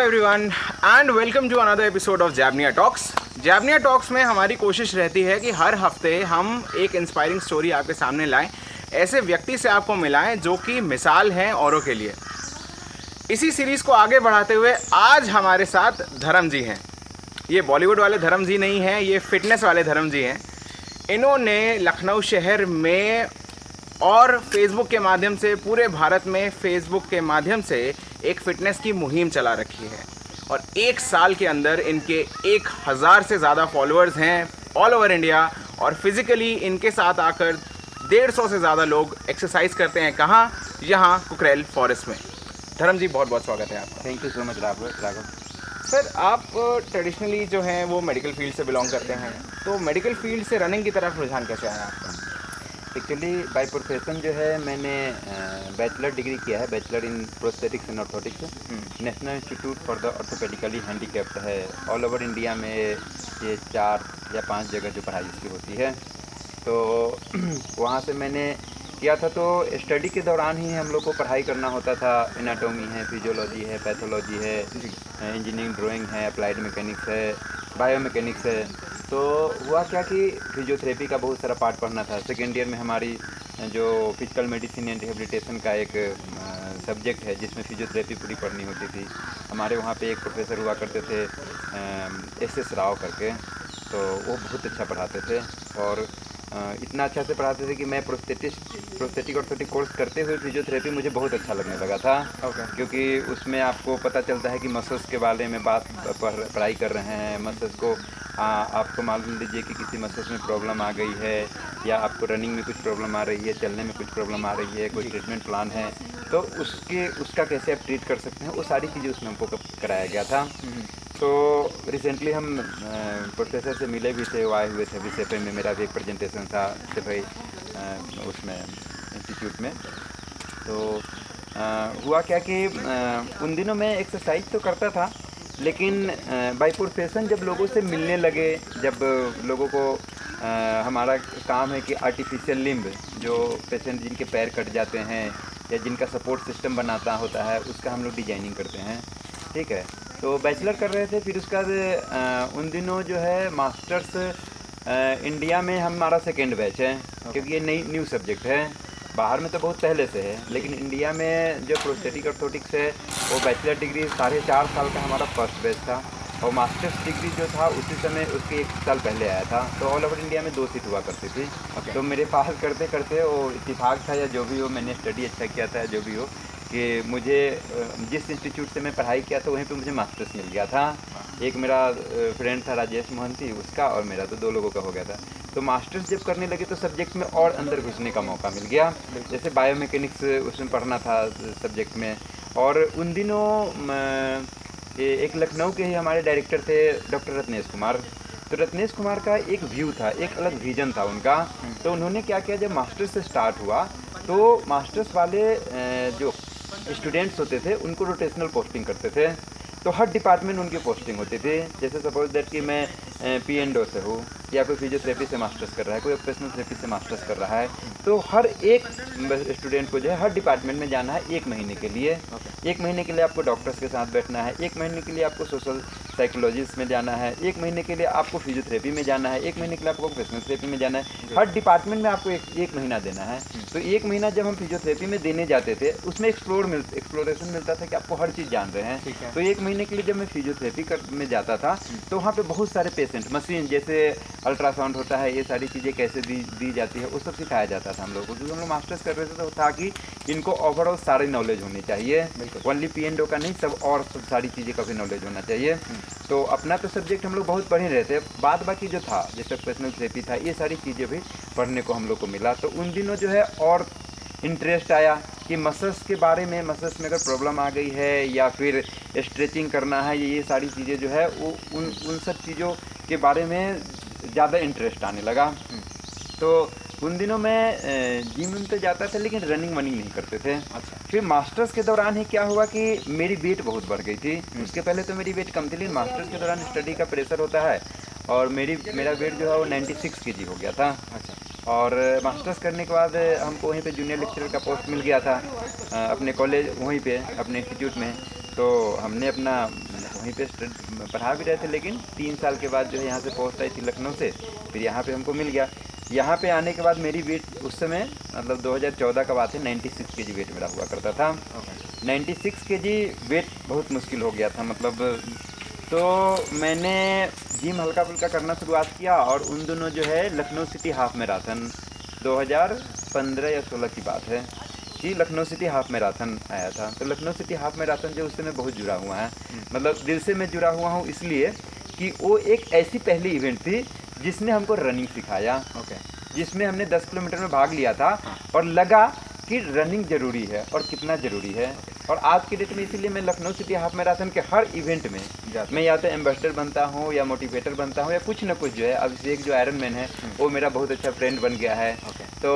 Everyone and welcome to another episode of जैबनिया talks. जैबनिया talks में हमारी कोशिश रहती है कि हर हफ्ते हम एक इंस्पायरिंग स्टोरी आपके सामने लाएं, ऐसे व्यक्ति से आपको मिलाएं जो कि मिसाल हैं औरों के लिए। इसी सीरीज़ को आगे बढ़ाते हुए आज हमारे साथ धर्म जी हैं। ये बॉलीवुड वाले धर्म जी नहीं हैं, ये फिटनेस वाले धर्म जी हैं। इन्होंने लखनऊ शहर में और फेसबुक के माध्यम से पूरे भारत में फेसबुक के माध्यम से एक फ़िटनेस की मुहिम चला रखी है और एक साल के अंदर इनके 1000 से ज़्यादा फॉलोअर्स हैं ऑल ओवर इंडिया। और फिज़िकली इनके साथ आकर 150 से ज़्यादा लोग एक्सरसाइज करते हैं। कहाँ? यहाँ कुकरेल फॉरेस्ट में। धर्म जी, बहुत बहुत स्वागत है आपका। Thank you so much Raghav. Sir, आप ट्रेडिशनली जो हैं वो मेडिकल फील्ड से बिलोंग करते हैं, तो मेडिकल फील्ड से रनिंग की तरफ रुझान कैसे आया आपका? एक्चुअली बाय प्रोफेशन जो है मैंने बैचलर डिग्री किया है, bachelor in prosthetics and orthotics. National institute for the orthopedically handicapped है। ऑल ओवर इंडिया में ये 4 या 5 जगह जो पढ़ाई इसकी होती है, तो वहाँ से मैंने किया था। तो स्टडी के दौरान ही हम लोग को पढ़ाई करना होता था। एनाटॉमी है, फिजियोलॉजी है, पैथोलॉजी है, इंजीनियरिंग ड्राइंग है, अप्लाइड मैकेनिक्स है, बायोमैकेनिक्स है। तो हुआ क्या कि फिजियोथेरेपी का बहुत सारा पार्ट पढ़ना था। सेकेंड ईयर में हमारी जो फिजिकल मेडिसिन एंड रिहेबिलिटेशन का एक सब्जेक्ट है जिसमें फिजियोथेरेपी पूरी पढ़नी होती थी। हमारे वहाँ पे एक प्रोफेसर हुआ करते थे एस राव करके, तो वो बहुत अच्छा पढ़ाते थे और इतना अच्छा से पढ़ाते थे कि मैं प्रोस्थेटिक ऑर्थोटिक कोर्स करते हुए फिजियोथेरेपी मुझे बहुत अच्छा लगने लगा था। क्योंकि उसमें आपको पता चलता है कि मसल्स के बारे में पढ़ाई कर रहे हैं। मसल्स को आपको मालूम लीजिए कि किसी मसल्स में प्रॉब्लम आ गई है या आपको रनिंग में कुछ प्रॉब्लम आ रही है, चलने में कुछ प्रॉब्लम आ रही है, कोई ट्रीटमेंट प्लान है, तो उसका कैसे आप ट्रीट कर सकते हैं, वो सारी चीज़ें उसमें हमको कराया गया था। तो रिसेंटली हम प्रोफेसर से मिले भी थे, वो आए हुए थे अभी सेफे में। मेरा भी एक प्रेजेंटेशन था सेफे उसमें इंस्टीट्यूट में। तो हुआ क्या कि उन दिनों मैं एक्सरसाइज तो करता था, लेकिन बाय प्रोफेशन जब लोगों से मिलने लगे, जब लोगों को हमारा काम है कि आर्टिफिशियल लिम्ब, जो पेशेंट जिनके पैर कट जाते हैं या जिनका सपोर्ट सिस्टम बनाता होता है, उसका हम लोग डिजाइनिंग करते हैं। ठीक है, तो बैचलर कर रहे थे। फिर उसके बाद उन दिनों जो है मास्टर्स इंडिया में हमारा सेकेंड बैच है, क्योंकि ये न्यू सब्जेक्ट है। बाहर में तो बहुत पहले से है, लेकिन इंडिया में जो प्रोस्थेटिक ऑर्थोटिक्स है वो बैचलर डिग्री 4.5 साल का हमारा फर्स्ट बैच था और मास्टर्स डिग्री जो था उसी समय उसके 1 साल पहले आया था। तो ऑल ओवर इंडिया में 2 सीट हुआ करती थी। तो मेरे पास करते करते वो इत्तेफाक था या जो भी हो, मैंने स्टडी अच्छा किया था जो भी हो, कि मुझे जिस इंस्टीट्यूट से मैं पढ़ाई किया था वहीं पे मुझे मास्टर्स मिल गया था। एक मेरा फ्रेंड था राजेश मोहंती, उसका और मेरा, तो 2 लोगों का हो गया था। तो मास्टर्स जब करने लगे तो सब्जेक्ट में और अंदर घुसने का मौका मिल गया। जैसे बायोमैकेनिक्स उसमें पढ़ना था सब्जेक्ट में। और उन दिनों एक लखनऊ के ही हमारे डायरेक्टर थे डॉक्टर रत्नेश कुमार। तो रत्नेश कुमार का एक व्यू था, एक अलग विजन था उनका। तो उन्होंने क्या किया, जब मास्टर्स से स्टार्ट हुआ तो मास्टर्स वाले जो स्टूडेंट्स होते थे उनको रोटेशनल पोस्टिंग करते थे। तो हर डिपार्टमेंट उनकी पोस्टिंग होती थी। जैसे सपोज दैट कि मैं P&O से हूँ, या कोई फिजियोथेरेपी से मास्टर्स कर रहा है, कोई ऑक्यूपेशनल थेरेपी से मास्टर्स कर रहा है, तो हर एक स्टूडेंट को जो है हर डिपार्टमेंट में जाना है 1 महीने के लिए। 1 महीने के लिए आपको डॉक्टर्स के साथ बैठना है, 1 महीने के लिए आपको सोशल साइकोलॉजिस्ट में जाना है, 1 महीने के लिए आपको फिजियोथेरेपी में जाना है, 1 महीने के लिए आपको ऑक्यूपेशनल थेरेपी में जाना है। हर डिपार्टमेंट में आपको एक महीना देना है। तो 1 महीना जब हम फिजियोथेरेपी में देने जाते थे उसमें एक्सप्लोरेशन मिलता था कि आपको हर चीज़ जान रहे हैं। तो 1 महीने के लिए जब मैं फिजियोथेरेपी में जाता था तो वहाँ पे बहुत सारे पेशेंट, मशीन जैसे अल्ट्रासाउंड होता है, ये सारी चीज़ें कैसे दी जाती है, वो सब सिखाया जाता था हम लोगों को। क्योंकि हम लोग मास्टर्स कर रहे थे तो था कि इनको ओवरऑल सारी नॉलेज होनी चाहिए, ओनली P&O का नहीं, सब और सब सारी चीज़ें का भी नॉलेज होना चाहिए। तो अपना तो सब्जेक्ट हम लोग बहुत पढ़ ही रहे थे, बाद बाकी जो था जैसे ऑक्यूपेशनल थेरेपी था, ये सारी चीज़ें भी पढ़ने को हम लोग को मिला। तो उन दिनों जो है और इंटरेस्ट आया कि मसल्स के बारे में, मसल्स में अगर प्रॉब्लम आ गई है या फिर स्ट्रेचिंग करना है, ये सारी चीज़ें जो है वो उन सब चीज़ों के बारे में ज़्यादा इंटरेस्ट आने लगा। तो उन दिनों मैं जिम में तो जाता था लेकिन रनिंग वनिंग नहीं करते थे। फिर मास्टर्स के दौरान ही क्या हुआ कि मेरी वेट बहुत बढ़ गई थी। उसके पहले तो मेरी वेट कम थी, लेकिन मास्टर्स के दौरान स्टडी का प्रेशर होता है और मेरा वेट जो है वो 96 kg हो गया था। और मास्टर्स करने के बाद हमको वहीं पे जूनियर लेक्चरर का पोस्ट मिल गया था अपने कॉलेज, वहीं पे अपने इंस्टीट्यूट में। तो हमने अपना वहीं पे पढ़ा भी रहे थे, लेकिन 3 साल के बाद जो है यहाँ से पोस्ट आई थी लखनऊ से, फिर यहाँ पे हमको मिल गया। यहाँ पे आने के बाद मेरी वेट उस समय मतलब 2014 का बात है, 96 केजी वेट मेरा हुआ करता था। 96 केजी वेट बहुत मुश्किल हो गया था मतलब। तो मैंने जिम हल्का फुल्का करना शुरुआत किया और उन दोनों जो है लखनऊ सिटी हाफ मैराथन 2015 या 16 की बात है कि लखनऊ सिटी हाफ मैराथन आया था। तो लखनऊ सिटी हाफ मैराथन जो उससे मैं बहुत जुड़ा हुआ है, मतलब दिल से मैं जुड़ा हुआ हूँ, इसलिए कि वो एक ऐसी पहली इवेंट थी जिसने हमको रनिंग सिखाया। जिसमें हमने 10 किलोमीटर में भाग लिया था और लगा कि रनिंग ज़रूरी है और कितना ज़रूरी है। और आज की डेट में इसीलिए मैं लखनऊ सिटी हाफ मैराथन के हर इवेंट में मैं या तो एम्बेसडर बनता हूँ या मोटिवेटर बनता हूँ या कुछ ना कुछ जो है। अभिषेक जो आयरन मैन है वो मेरा बहुत अच्छा फ्रेंड बन गया है। तो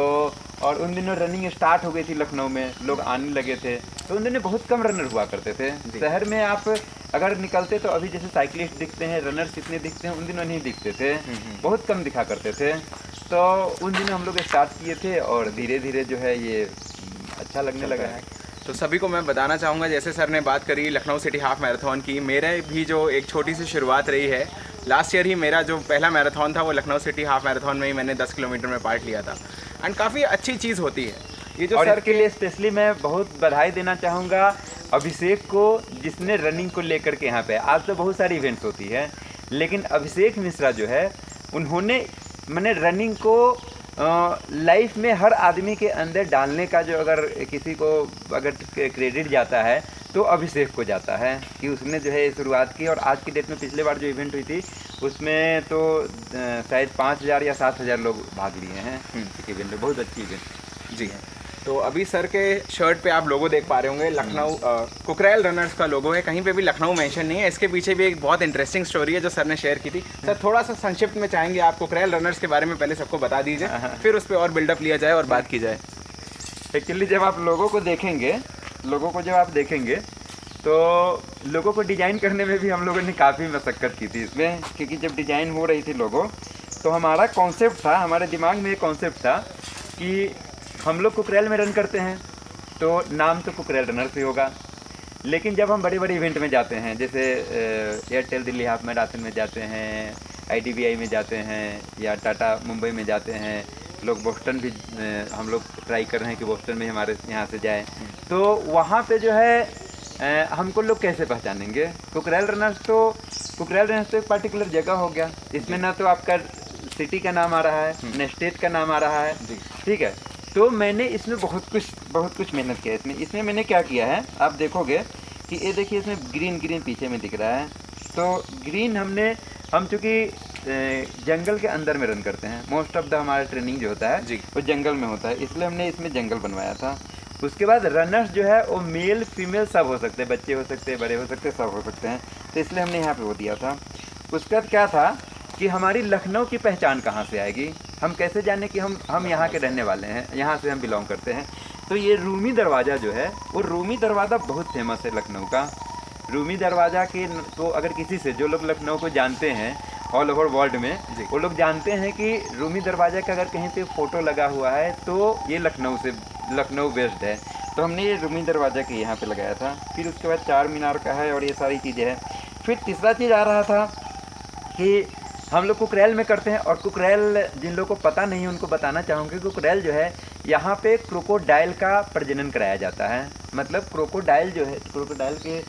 और उन दिनों रनिंग स्टार्ट हो गई थी लखनऊ में, लोग आने लगे थे। तो उन दिनों बहुत कम रनर हुआ करते थे। शहर में आप अगर निकलते तो अभी जैसे साइकिलिस्ट दिखते हैं, रनर्स इतने दिखते हैं, उन दिनों नहीं दिखते थे, बहुत कम दिखा करते थे। तो उन दिनों हम लोग स्टार्ट किए थे और धीरे धीरे जो है ये अच्छा लगने लगा है। तो सभी को मैं बताना चाहूँगा, जैसे सर ने बात करी लखनऊ सिटी हाफ मैराथन की, मेरे भी जो एक छोटी सी शुरुआत रही है, लास्ट ईयर ही मेरा जो पहला मैराथन था वो लखनऊ सिटी हाफ मैराथन में ही मैंने 10 किलोमीटर में पार्ट लिया था। एंड काफ़ी अच्छी चीज़ होती है ये जो। और सर इसके लिए स्पेशली मैं बहुत बधाई देना चाहूँगा अभिषेक को, जिसने रनिंग को लेकर के यहाँ पे, आज तो बहुत सारी इवेंट्स होती है, लेकिन अभिषेक मिश्रा जो है उन्होंने मैंने रनिंग को लाइफ में हर आदमी के अंदर डालने का जो अगर किसी को अगर क्रेडिट जाता है तो अभिषेक को जाता है कि उसने जो है शुरुआत की। और आज की डेट में पिछले बार जो इवेंट हुई थी उसमें तो शायद 5000 या 7000 लोग भाग लिए हैं एक इवेंट में। बहुत अच्छी इवेंट जी है। तो अभी सर के शर्ट पे आप लोगो देख पा रहे होंगे, लखनऊ कुकरेल रनर्स का लोगो है, कहीं पे भी लखनऊ मेंशन नहीं है। इसके पीछे भी एक बहुत इंटरेस्टिंग स्टोरी है जो सर ने शेयर की थी। सर थोड़ा सा संक्षिप्त में चाहेंगे आप कुकरेल रनर्स के बारे में पहले सबको बता दीजिए, फिर उस पर और बिल्डअप लिया जाए और बात की जाए। एक्चुअली जब आप लोगों को देखेंगे, तो लोगों को डिज़ाइन करने में भी हम लोगों ने काफ़ी मशक्क़त की थी इसमें, क्योंकि जब डिज़ाइन हो रही थी लोगो तो हमारा कॉन्सेप्ट था, हमारे दिमाग में एक कॉन्सेप्ट था कि हम लोग कुकरेल में रन करते हैं तो नाम तो कुकरेल रनर से होगा। लेकिन जब हम बड़े बड़े इवेंट में जाते हैं, जैसे एयरटेल दिल्ली हाफ मैराथन में जाते हैं, IDBI में जाते हैं या टाटा मुंबई में जाते हैं, लोग बोस्टन भी हम लोग ट्राई कर रहे हैं कि बोस्टन में हमारे यहाँ से जाए, तो वहाँ पे जो है हमको लोग कैसे पहचानेंगे? कुकरेल रनर्स तो एक पर्टिकुलर जगह हो गया, इसमें ना तो आपका सिटी का नाम आ रहा है, न स्टेट का नाम आ रहा है, ठीक है। तो मैंने इसमें बहुत कुछ मेहनत किया इसमें मैंने क्या किया है, आप देखोगे कि ये देखिए इसमें ग्रीन पीछे में दिख रहा है। तो ग्रीन हम चूँकि जंगल के अंदर में रन करते हैं, मोस्ट ऑफ द हमारा ट्रेनिंग जो होता है वो जंगल में होता है, इसलिए हमने इसमें जंगल बनवाया था। उसके बाद रनर्स जो है वो मेल फीमेल सब हो सकते हैं, बच्चे हो सकते हैं, बड़े हो सकते हैं, सब हो सकते हैं, तो इसलिए हमने यहाँ पे वो दिया था। उसके बाद क्या था कि हमारी लखनऊ की पहचान कहाँ से आएगी, हम कैसे जाने कि हम यहाँ के रहने वाले हैं, यहाँ से हम बिलोंग करते हैं। तो ये रूमी दरवाज़ा जो है, वो रूमी दरवाज़ा बहुत फेमस है लखनऊ का। रूमी दरवाज़ा के तो अगर किसी से जो लोग लखनऊ को जानते हैं ऑल ओवर वर्ल्ड में, वो लोग जानते हैं कि रूमी दरवाज़ा का अगर कहीं पे फ़ोटो लगा हुआ है तो ये लखनऊ बेस्ड है। तो हमने ये रूमी दरवाज़ा के यहाँ पे लगाया था। फिर उसके बाद चार मीनार का है और ये सारी चीज़ें हैं। फिर तीसरा चीज़ आ रहा था कि हम लोग कुकरेल में करते हैं, और कुकरेल जिन लोगों को पता नहीं है उनको बताना चाहूँगी, कुकरेल जो है यहाँ पे क्रोकोडाइल का प्रजनन कराया जाता है। मतलब क्रोकोडाइल जो है, क्रोकोडाइल के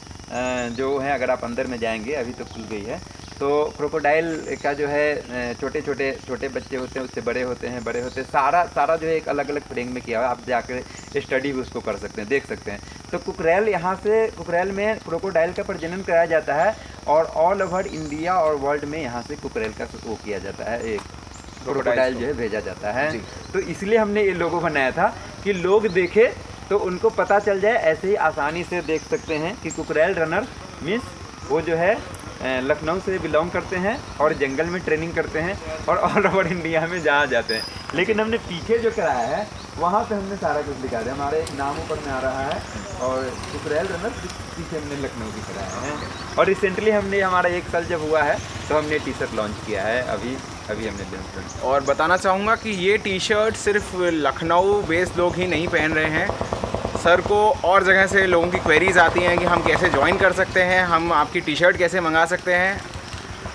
जो है, अगर आप अंदर में जाएंगे, अभी तो खुल गई है, तो क्रोकोडाइल का जो है छोटे बच्चे होते हैं, उससे बड़े होते हैं, सारा जो है एक अलग अलग फ्रेम में किया हुआ है। आप जाकर स्टडी भी उसको कर सकते हैं, देख सकते हैं। तो कुकरेल में क्रोकोडाइल का प्रजनन कराया जाता है, और ऑल ओवर इंडिया और वर्ल्ड में यहाँ से कुकरेल का वो किया जाता है, एक क्रोकोडाइल जो है भेजा जाता है। तो इसलिए हमने ये लोगो बनाया था कि लोग देखें तो उनको पता चल जाए, ऐसे ही आसानी से देख सकते हैं कि कुकरेल रनर मीन्स वो जो है लखनऊ से बिलोंग करते हैं और जंगल में ट्रेनिंग करते हैं और ऑल ओवर इंडिया में जहाँ जाते हैं। लेकिन हमने पीछे जो कराया है वहाँ पे हमने सारा कुछ लिखा दिया, हमारे नाम ऊपर में आ रहा है, और कुकरेल रनर पीछे हमने लखनऊ की कराया है। और रिसेंटली हमने हमारा 1 साल जब हुआ है तो हमने टी-शर्ट लॉन्च किया है, अभी हमने लॉन्च किया। और बताना चाहूँगा कि ये टी-शर्ट सिर्फ लखनऊ बेस्ड लोग ही नहीं पहन रहे हैं, सर को और जगह से लोगों की क्वेरीज आती हैं कि हम कैसे ज्वाइन कर सकते हैं, हम आपकी टी शर्ट कैसे मंगा सकते हैं।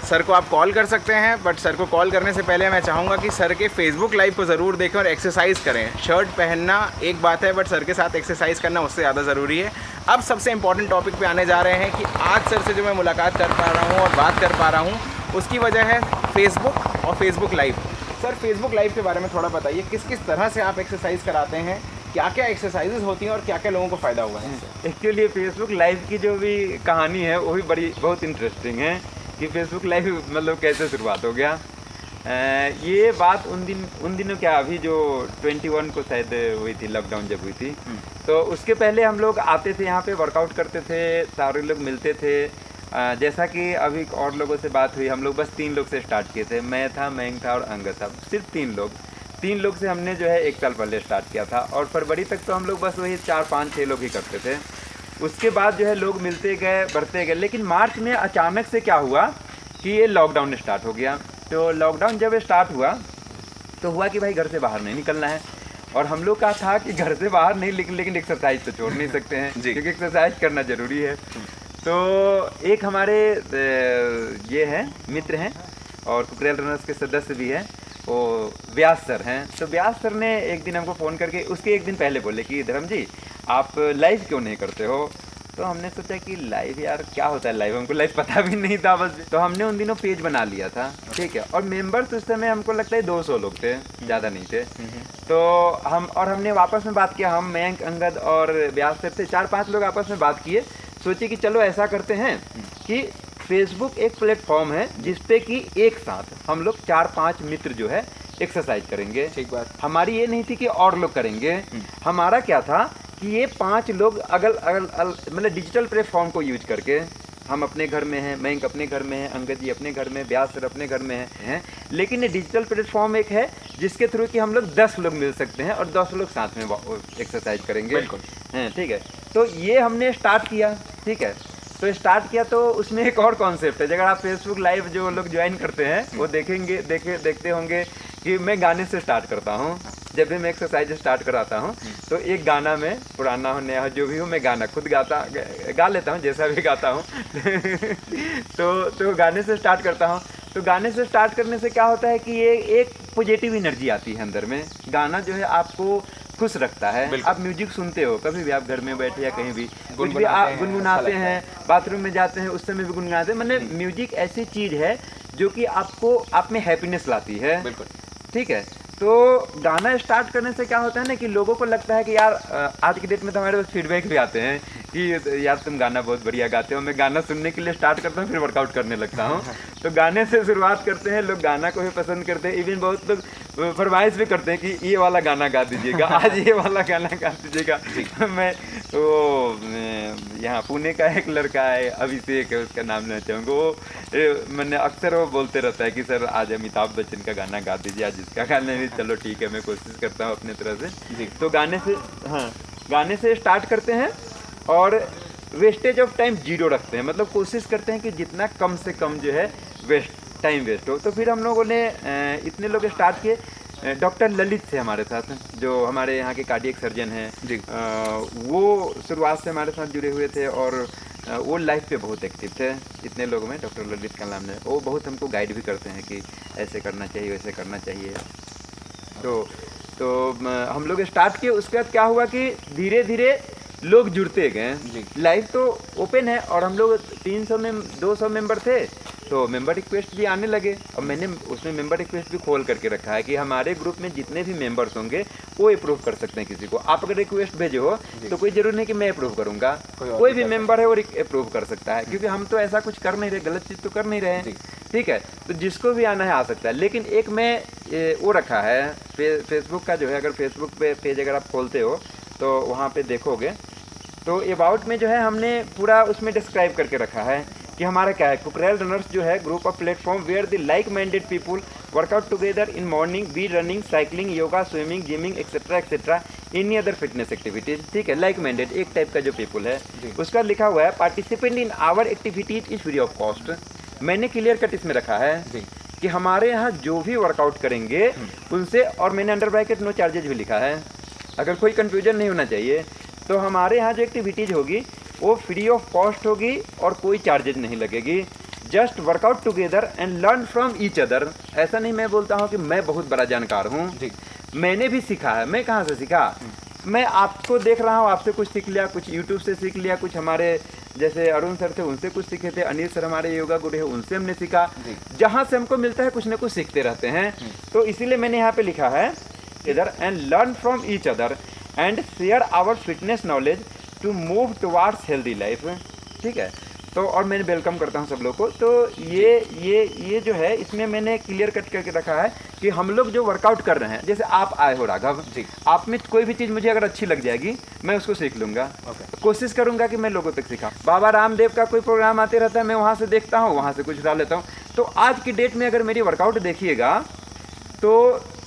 सर को आप कॉल कर सकते हैं, बट सर को कॉल करने से पहले मैं चाहूँगा कि सर के फेसबुक लाइव को ज़रूर देखें और एक्सरसाइज करें। शर्ट पहनना एक बात है, बट सर के साथ एक्सरसाइज करना उससे ज़्यादा ज़रूरी है। अब सबसे इंपॉर्टेंट टॉपिक पे आने जा रहे हैं कि आज सर से जो मैं मुलाकात कर पा रहा हूँ और बात कर पा रहा हूँ, उसकी वजह है फेसबुक और Facebook live. Sir, Facebook live के बारे में थोड़ा बताइए, किस किस तरह से आप एक्सरसाइज कराते हैं, क्या क्या एक्सरसाइजेज होती हैं और क्या क्या लोगों को फ़ायदा हुआ है? एक्चुअली फेसबुक लाइव की जो भी कहानी है वो भी बहुत इंटरेस्टिंग है कि फेसबुक लाइव मतलब कैसे शुरुआत हो गया। ये बात उन दिनों क्या, अभी जो 21 को शायद हुई थी, लॉकडाउन जब हुई थी, तो उसके पहले हम लोग आते थे यहाँ पे, वर्कआउट करते थे, सारे लोग मिलते थे। जैसा कि अभी और लोगों से बात हुई, हम लोग बस 3 लोग से स्टार्ट किए थे, मैं था, मयंक था और अंगद था, सिर्फ 3 लोग से हमने जो है 1 साल पहले स्टार्ट किया था। और फरवरी तक तो हम लोग बस वही 4, 5, 6 लोग ही करते थे। उसके बाद जो है लोग मिलते गए, बढ़ते गए, लेकिन मार्च में अचानक से क्या हुआ कि ये लॉकडाउन स्टार्ट हो गया। तो लॉकडाउन जब स्टार्ट हुआ तो हुआ कि भाई घर से बाहर नहीं निकलना है, और हम लोग का था कि घर से बाहर नहीं, लेकिन एक्सरसाइज तो छोड़ नहीं सकते हैं क्योंकि एक्सरसाइज करना ज़रूरी है। तो एक हमारे ये हैं, मित्र हैं और कुकरेल रनर्स के सदस्य भी हैं, वो व्यास सर हैं। तो व्यास सर ने एक दिन हमको फ़ोन करके उसके एक दिन पहले बोले कि धर्म जी आप लाइव क्यों नहीं करते हो। तो हमने सोचा कि लाइव, यार क्या होता है लाइव, हमको लाइव पता भी नहीं था बस। तो हमने उन दिनों पेज बना लिया था, ठीक है, और मेंबर्स उस समय हमको लगता है 200 लोग थे, ज़्यादा नहीं थे। तो हमने आपस में बात किया, हम, मयंक, अंगद और व्यास सर थे, 4-5 लोग आपस में बात किए। सोचे कि चलो ऐसा करते हैं कि फेसबुक एक प्लेटफॉर्म है जिसपे कि एक साथ हम लोग 4-5 मित्र जो है एक्सरसाइज करेंगे। ठीक बात। हमारी ये नहीं थी कि और लोग करेंगे, हमारा क्या था कि ये 5 लोग मतलब डिजिटल प्लेटफॉर्म को यूज करके, हम अपने घर में हैं, मयंक अपने घर में है, अंगद जी अपने घर में, व्यास सर अपने घर में हैं, लेकिन ये डिजिटल प्लेटफॉर्म एक है जिसके थ्रू कि हम लोग 10 लोग मिल सकते हैं और 10 लोग साथ में एक्सरसाइज करेंगे। बिल्कुल हैं, ठीक है। तो ये हमने स्टार्ट किया, ठीक है। तो स्टार्ट किया तो उसमें एक और कॉन्सेप्ट है, अगर आप फेसबुक लाइव जो लोग ज्वाइन करते हैं वो देखते होंगे कि मैं गाने से स्टार्ट करता हूँ। जब भी मैं एक्सरसाइज स्टार्ट कराता हूँ तो एक गाना में, पुराना हो नया हो जो भी हो, मैं गाना खुद गा लेता हूँ, जैसा भी गाता हूँ तो गाने से स्टार्ट करता हूँ। तो गाने से स्टार्ट करने से क्या होता है कि ये एक पॉजिटिव एनर्जी आती है अंदर में। गाना जो है आपको खुश रखता है। आप म्यूजिक सुनते हो, कभी भी आप घर में बैठे या कहीं भी गुनगुनाते हैं, बाथरूम में जाते हैं उस समय भी गुनगुनाते हैं। मतलब म्यूजिक ऐसी चीज़ है जो कि आपको आप में हैप्पीनेस लाती है, ठीक है। तो गाना स्टार्ट करने से क्या होता है ना कि लोगों को लगता है कि यार आज की डेट में तो हमारे पास फीडबैक भी आते हैं कि यार तुम गाना बहुत बढ़िया गाते हो। मैं गाना सुनने के लिए स्टार्ट करता हूँ, फिर वर्कआउट करने लगता हूँ। तो गाने से शुरुआत करते हैं, लोग गाना को भी पसंद करते हैं। इवन बहुत लोग फरमाइश भी करते हैं कि ये वाला गाना गा दीजिएगा, आज ये वाला गाना गा दीजिएगा। मैं तो यहाँ पुणे का एक लड़का है, अभिषेक है, उसका नाम लेना चाहूँगा। वो मैंने अक्सर वो बोलते रहता है कि सर आज अमिताभ बच्चन का गाना गा दीजिए, आज इसका गाना नहीं। चलो ठीक है, मैं कोशिश करता हूँ अपने तरह से। तो गाने से स्टार्ट करते हैं और वेस्टेज ऑफ टाइम 0 रखते हैं। मतलब कोशिश करते हैं कि जितना कम से कम जो है टाइम वेस्ट हो। तो फिर हम लोगों ने इतने लोग स्टार्ट किए। डॉक्टर ललित थे हमारे साथ, जो हमारे यहाँ के कार्डियक सर्जन हैं, वो शुरुआत से हमारे साथ जुड़े हुए थे और वो लाइफ पे बहुत एक्टिव थे। इतने लोगों में डॉक्टर ललित का नाम है। वो बहुत हमको गाइड भी करते हैं कि ऐसे करना चाहिए, वैसे करना चाहिए। तो हम लोग स्टार्ट किए। उसके बाद क्या हुआ कि धीरे धीरे लोग जुड़ते गए। लाइव तो ओपन है और हम लोग 200 मेंबर थे, तो मेंबर रिक्वेस्ट भी आने लगे। और मैंने उसमें मेंबर रिक्वेस्ट भी खोल करके रखा है कि हमारे ग्रुप में जितने भी मेंबर्स होंगे वो अप्रूव कर सकते हैं किसी को। आप अगर रिक्वेस्ट भेजे हो तो कोई जरूरी नहीं कि मैं अप्रूव करूंगा, कोई भी मेंबर है वो अप्रूव कर सकता है, क्योंकि हम तो ऐसा कुछ कर नहीं रहे, गलत चीज़ तो कर नहीं रहे हैं, ठीक है। तो जिसको भी आना है आ सकता है। लेकिन एक मैं वो रखा है फेसबुक का जो है, अगर फेसबुक पे पेज अगर आप खोलते हो तो वहाँ पे देखोगे तो अबाउट में जो है हमने पूरा उसमें डिस्क्राइब करके रखा है कि हमारा क्या है। कुकरेल रनर्स जो है group of platform where the like minded people workout together in morning, be running, cycling, yoga, swimming, gymming etcetera any other fitness activities, ठीक है। लाइक माइंडेड एक टाइप का जो पीपुल है, उसका लिखा हुआ है participant in our activities is free of cost. मैंने क्लियर कट इसमें रखा है कि हमारे यहाँ जो भी वर्कआउट करेंगे उनसे, और मैंने अंडर ब्रैकेट नो चार्जेज भी लिखा है, अगर कोई कंफ्यूजन नहीं होना चाहिए। तो हमारे यहाँ जो एक्टिविटीज़ होगी वो फ्री ऑफ कॉस्ट होगी और कोई चार्जेज नहीं लगेगी। Just workout together and learn from each other. ऐसा नहीं मैं बोलता हूँ कि मैं बहुत बड़ा जानकार हूँ, मैंने भी सीखा है। मैं कहाँ से सीखा? मैं आपको देख रहा हूँ, आपसे कुछ सीख लिया, कुछ यूट्यूब से सीख लिया, कुछ हमारे जैसे अरुण सर थे उनसे कुछ सीखे थे, अनिल सर हमारे योगा गुरु है उनसे हमने सीखा। जहाँ से हमको मिलता है कुछ ना कुछ सीखते रहते हैं। तो इसीलिए मैंने यहाँ पे लिखा है इधर, and learn from each other and share our fitness knowledge to move towards healthy life. ठीक है, तो और मैं वेलकम करता हूँ सब लोग को। तो ये जो है इसमें मैंने क्लियर कट करके रखा है कि हम लोग जो वर्कआउट कर रहे हैं, जैसे आप आए हो राघव जी, आप में कोई भी चीज़ मुझे अगर अच्छी लग जाएगी मैं उसको सीख लूँगा। कोशिश करूँगा कि मैं लोगों तक सिखाऊँ। बाबा रामदेव का कोई प्रोग्राम आते रहता है, मैं वहाँ से देखता हूँ, वहाँ से कुछ उठा लेता हूँ। तो आज की डेट में अगर मेरी वर्कआउट देखिएगा तो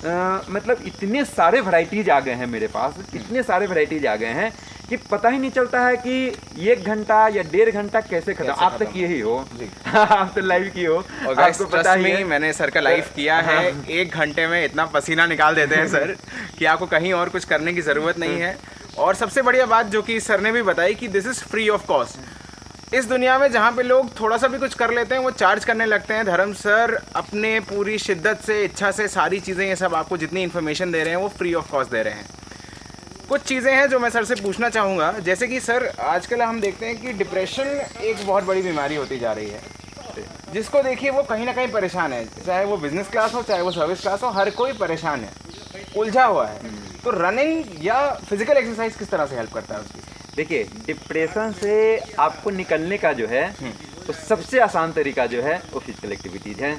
मतलब इतने सारे वैरायटीज़ आ गए हैं मेरे पास, इतने सारे वैरायटीज़ आ गए हैं कि पता ही नहीं चलता है कि 1 घंटा या 1.5 घंटा कैसे खत्म। आप तो किए ही हो आप तो लाइव किए हो, आपको पता ही है। मैंने सर का लाइव किया है। 1 घंटे में इतना पसीना निकाल देते हैं सर कि आपको कहीं और कुछ करने की ज़रूरत नहीं है। और सबसे बढ़िया बात जो कि सर ने भी बताई कि this is free of cost. इस दुनिया में जहाँ पे लोग थोड़ा सा भी कुछ कर लेते हैं वो चार्ज करने लगते हैं। धर्म सर अपने पूरी शिद्दत से, इच्छा से सारी चीज़ें, ये सब आपको जितनी इन्फॉर्मेशन दे रहे हैं वो फ्री ऑफ कॉस्ट दे रहे हैं। कुछ चीज़ें हैं जो मैं सर से पूछना चाहूँगा, जैसे कि सर आजकल हम देखते हैं कि डिप्रेशन एक बहुत बड़ी बीमारी होती जा रही है। जिसको देखिए वो कहीं ना कहीं परेशान है, चाहे वो बिजनेस क्लास हो चाहे वो सर्विस क्लास हो, हर कोई परेशान है, उलझा हुआ है। तो रनिंग या फिजिकल एक्सरसाइज किस तरह से हेल्प करता है उसकी? देखिए, डिप्रेशन से आपको निकलने का जो है तो सबसे आसान तरीका जो है वो फिजिकल एक्टिविटीज़ है।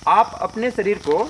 आप अपने शरीर को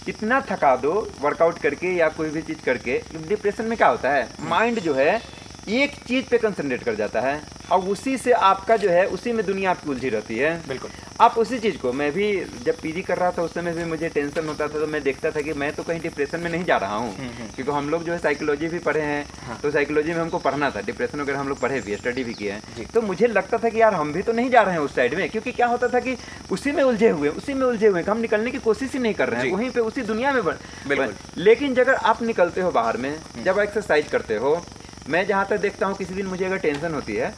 इतना थका दो वर्कआउट करके या कोई भी चीज़ करके। डिप्रेशन में क्या होता है, माइंड जो है एक चीज़ पे कंसंट्रेट कर जाता है और उसी से आपका जो है उसी में दुनिया आपकी उलझी रहती है। बिल्कुल। आप उसी चीज़ को, मैं भी जब पीजी कर रहा था उस समय भी मुझे टेंशन होता था, तो मैं देखता था कि मैं तो कहीं डिप्रेशन में नहीं जा रहा हूँ, क्योंकि हम लोग जो है साइकोलॉजी भी पढ़े हैं। हाँ। तो साइकोलॉजी में हमको पढ़ना था, डिप्रेशन वगैरह हम लोग पढ़े भी, स्टडी भी किए हैं। तो मुझे लगता था कि यार हम भी तो नहीं जा रहे हैं उस साइड में, क्योंकि क्या होता था कि उसी में उलझे हुए हम निकलने की कोशिश ही नहीं कर रहे हैं, वहीं पर उसी दुनिया में। लेकिन अगर आप निकलते हो बाहर में, जब एक्सरसाइज करते हो, मैं जहाँ तक देखता हूँ किसी दिन मुझे अगर टेंशन होती है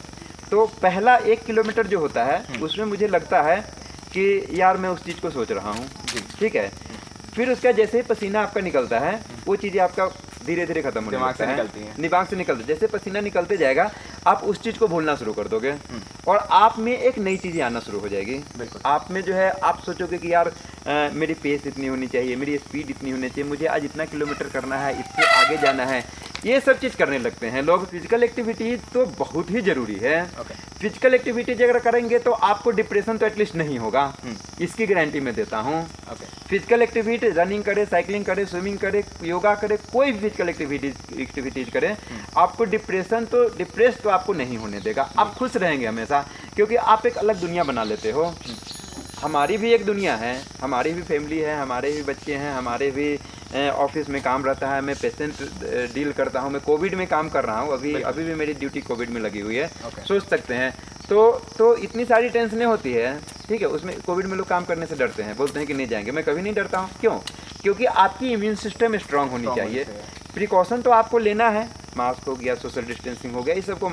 तो पहला 1 किलोमीटर जो होता है उसमें मुझे लगता है कि यार मैं उस चीज़ को सोच रहा हूँ। ठीक है, फिर उसका जैसे ही पसीना आपका निकलता है वो चीज़ें आपका धीरे धीरे खत्म होने लगता है, दिमाग से निकलती है। जैसे पसीना निकलते जाएगा आप उस चीज़ को भूलना शुरू कर दोगे और आप में एक नई चीज़ें आना शुरू हो जाएगी। आप में जो है आप सोचोगे कि यार मेरी पेस इतनी होनी चाहिए, मेरी स्पीड इतनी होनी चाहिए, मुझे आज इतना किलोमीटर करना है, इससे आगे जाना है, ये सब चीज़ करने लगते हैं लोग। फिजिकल एक्टिविटी तो बहुत ही ज़रूरी है। फिजिकल एक्टिविटीज अगर करेंगे तो आपको डिप्रेशन तो एटलीस्ट नहीं होगा, इसकी गारंटी मैं देता हूँ। फिजिकल एक्टिविटी, रनिंग करे, साइकिलिंग करे, स्विमिंग करे, योगा करे, कोई भी फिजिकल एक्टिविटीज करें, आपको डिप्रेस तो आपको नहीं होने देगा। आप खुश रहेंगे हमेशा, क्योंकि आप एक अलग दुनिया बना लेते हो। हमारी भी एक दुनिया है, हमारी भी फैमिली है, हमारे भी बच्चे हैं, हमारे भी ऑफिस में काम रहता है, मैं पेशेंट डील करता हूँ, मैं कोविड में काम कर रहा हूँ, अभी भी मेरी ड्यूटी कोविड में लगी हुई है। सोच सकते हैं तो इतनी सारी टेंशनें होती है। ठीक है, उसमें कोविड में लोग काम करने से डरते हैं, बोलते हैं कि नहीं जाएंगे। मैं कभी नहीं डरता हूँ। क्यों? क्योंकि आपकी इम्यून सिस्टम स्ट्रांग होनी चाहिए। प्रिकॉशन तो आपको लेना है, मास्क हो गया, सोशल डिस्टेंसिंग हो गया, इस सबको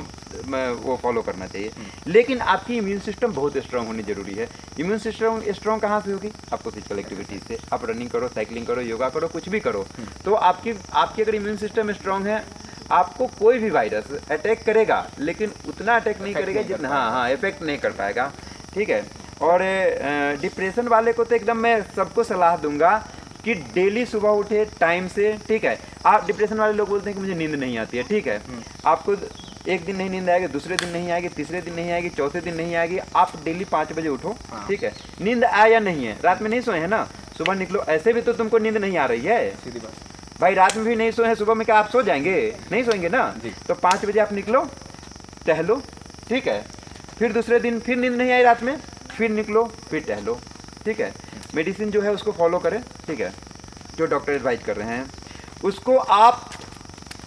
वो फॉलो करना चाहिए, लेकिन आपकी इम्यून सिस्टम बहुत स्ट्रांग होनी जरूरी है। इम्यून सिस्टम स्ट्रांग कहाँ से होगी? आपको फिजिकल एक्टिविटीज से। आप रनिंग करो, साइकिलिंग करो, योगा करो, कुछ भी करो, तो आपकी अगर इम्यून सिस्टम स्ट्रांग है, आपको कोई भी वायरस अटैक करेगा लेकिन उतना अटैक नहीं करेगा जितना, हाँ, इफेक्ट नहीं कर पाएगा। ठीक है, और डिप्रेशन वाले को तो एकदम मैं सबको सलाह दूंगा कि डेली सुबह उठे टाइम से। ठीक है, आप डिप्रेशन वाले लोग बोलते हैं कि मुझे नींद नहीं आती है। ठीक है, आपको एक दिन नहीं नींद आएगी, दूसरे दिन नहीं आएगी, तीसरे दिन नहीं आएगी, चौथे दिन नहीं आएगी, आप डेली 5 बजे उठो। ठीक है, नींद आया या नहीं है, रात में नहीं सोए हैं ना, सुबह निकलो। ऐसे भी तो तुमको नींद नहीं आ रही है, सीधी बात भाई, रात में भी नहीं सोए हैं, सुबह में क्या आप सो जाएंगे? नहीं सोएंगे ना। तो 5 बजे आप निकलो, टहलो। ठीक है, फिर दूसरे दिन फिर नींद नहीं आई रात में, फिर निकलो, फिर टहलो। ठीक है, मेडिसिन जो है उसको फॉलो करें। ठीक है, जो डॉक्टर एडवाइज कर रहे हैं उसको आप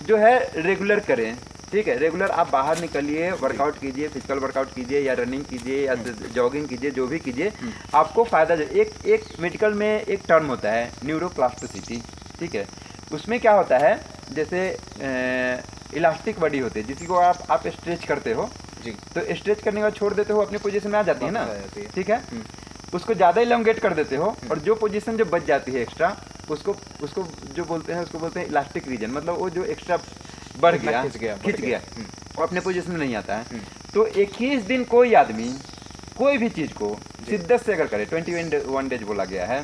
जो है रेगुलर करें। ठीक है, रेगुलर आप बाहर निकलिए, वर्कआउट कीजिए, फिजिकल वर्कआउट कीजिए या रनिंग कीजिए या जॉगिंग कीजिए, जो भी कीजिए, आपको फ़ायदा। एक मेडिकल में एक टर्म होता है न्यूरोप्लास्टिसिटी। ठीक है, उसमें क्या होता है, जैसे इलास्टिक बॉडी होती है, जिसको आप स्ट्रेच करते हो जी। तो स्ट्रेच करने के बाद छोड़ देते हो, अपनी पोजीशन में आ जाती है ना, वापस आ जाती है। ठीक है। उसको ज़्यादा इलॉन्गेट कर देते हो और जो पोजीशन जो बच जाती है एक्स्ट्रा, उसको उसको जो बोलते हैं, उसको बोलते हैं इलास्टिक रीजन। मतलब वो जो एक्स्ट्रा बढ़ गया, खिंच गया, वो अपने पोजीशन में नहीं आता है। तो 21 दिन कोई आदमी कोई भी चीज़ को शिद्दत से अगर करे, 21 डेज बोला गया है,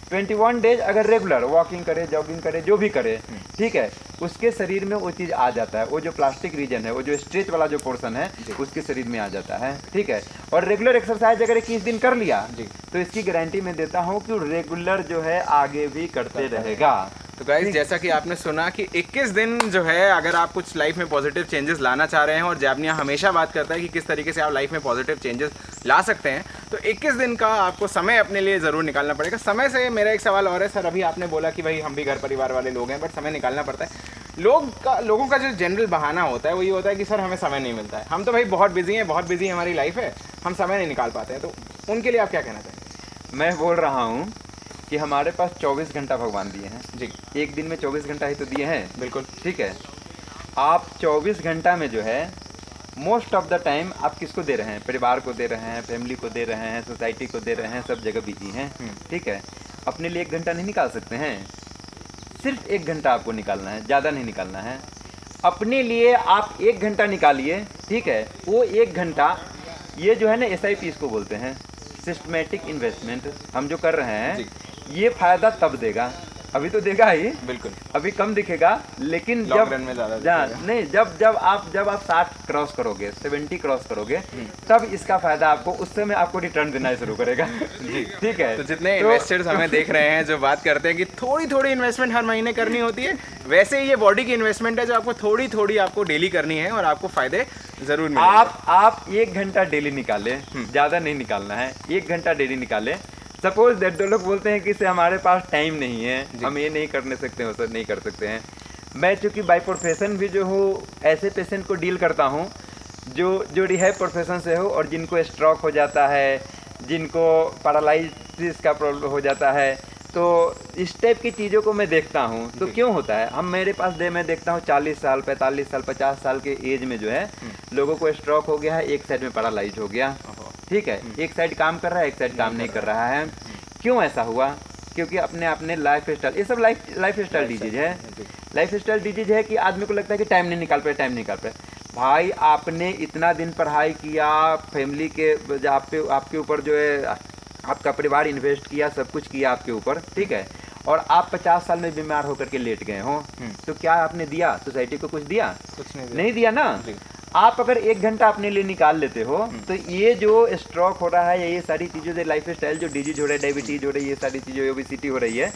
21 डेज अगर रेगुलर वॉकिंग करे, जॉगिंग करे, जो भी करे, ठीक है, उसके शरीर में वो चीज़ आ जाता है। वो जो प्लास्टिक रीजन है, वो जो स्ट्रेच वाला जो पोर्शन है, उसके शरीर में आ जाता है, ठीक है। और रेगुलर एक्सरसाइज अगर 21 दिन कर लिया तो इसकी गारंटी मैं देता हूँ कि रेगुलर जो है आगे भी करते रहेगा। तो गाइस, जैसा कि आपने सुना कि 21 दिन जो है, अगर आप कुछ लाइफ में पॉजिटिव चेंजेस लाना चाह रहे हैं, और जैबनिया हमेशा बात करता है कि किस तरीके से आप लाइफ में पॉजिटिव चेंजेस ला सकते हैं, तो 21 दिन का आपको समय अपने लिए ज़रूर निकालना पड़ेगा। समय से मेरा एक सवाल और है सर, अभी आपने बोला कि भाई हम भी घर परिवार वाले लोग हैं, बट समय निकालना पड़ता है। लोगों का जो जनरल बहाना होता है वो ये होता है कि सर हमें समय नहीं मिलता है, हम तो भाई बहुत बिजी हैं, हमारी लाइफ है, हम समय नहीं निकाल पाते हैं। तो उनके लिए आप क्या कहना चाहेंगे? मैं बोल रहा हूँ कि हमारे पास 24 घंटा भगवान दिए हैं जी। एक दिन में 24 घंटा ही तो दिए हैं, बिल्कुल ठीक है। आप 24 घंटा में जो है मोस्ट ऑफ द टाइम आप किसको दे रहे हैं? परिवार को दे रहे हैं, फैमिली को दे रहे हैं, सोसाइटी को दे रहे हैं, सब जगह बिजी हैं, ठीक है। अपने लिए 1 घंटा नहीं निकाल सकते हैं? सिर्फ 1 घंटा आपको निकालना है, ज़्यादा नहीं निकालना है। अपने लिए आप 1 घंटा निकालिए, ठीक है। वो 1 घंटा, ये जो है ना SIP इसको बोलते हैं, सिस्टमेटिक इन्वेस्टमेंट, हम जो कर रहे हैं, ये फ़ायदा तब देगा, अभी तो देगा ही, बिल्कुल, अभी कम दिखेगा, लेकिन लॉन्ग रन में ज़्यादा नहीं, जब आप 60 क्रॉस करोगे, 70 क्रॉस करोगे, तब इसका फायदा आपको, उस समय आपको रिटर्न देना शुरू करेगा जी, ठीक है। तो जितने इन्वेस्टर्स हमें देख रहे हैं जो बात करते हैं कि थोड़ी थोड़ी इन्वेस्टमेंट हर महीने करनी होती है, वैसे ही ये बॉडी की इन्वेस्टमेंट है जो आपको थोड़ी थोड़ी आपको डेली करनी है और आपको फायदे जरूर मिलेंगे। आप 1 घंटा डेली निकालें, ज़्यादा नहीं निकालना है, 1 घंटा डेली निकालें। सपोज दैट दो लोग बोलते हैं कि से हमारे पास टाइम नहीं है, हम ये नहीं करने सकते, वो सब नहीं कर सकते हैं। मैं चूँकि बाय प्रोफेशन भी जो हूँ ऐसे पेशेंट को डील करता हूँ जो रिहैब प्रोफेशन से हो और जिनको स्ट्रोक हो जाता है, जिनको पैरालिसिस का प्रॉब्लम हो जाता है, तो इस टाइप की चीज़ों को मैं देखता हूँ। तो क्यों होता है, मेरे पास मैं देखता हूँ 40 साल, 45 साल, 50 साल के एज में जो है लोगों को स्ट्रोक हो गया है, एक साइड में पैरालाइज हो गया, ठीक है। एक साइड काम कर रहा है, एक साइड काम नहीं कर रहा है। क्यों ऐसा हुआ? क्योंकि अपने लाइफ स्टाइल, ये सब लाइफ स्टाइल डिजीज है। लाइफ स्टाइल डिजीज है कि आदमी को लगता है कि टाइम नहीं निकाल पाए। भाई आपने इतना दिन पढ़ाई किया, फैमिली के आपके ऊपर जो है आपका परिवार इन्वेस्ट किया, सब कुछ किया आपके ऊपर, ठीक है, और आप 50 साल में बीमार होकर के लेट गए हो, तो क्या आपने दिया सोसाइटी को? कुछ दिया? कुछ नहीं दिया ना। आप अगर 1 घंटा अपने लिए निकाल लेते हो तो ये जो स्ट्रोक हो रहा है या ये सारी चीज़ें जो लाइफ स्टाइल जो डिजीज हो रहा है, डायबिटीज हो रही है, ये सारी चीज़ें, ओबेसिटी हो रही है,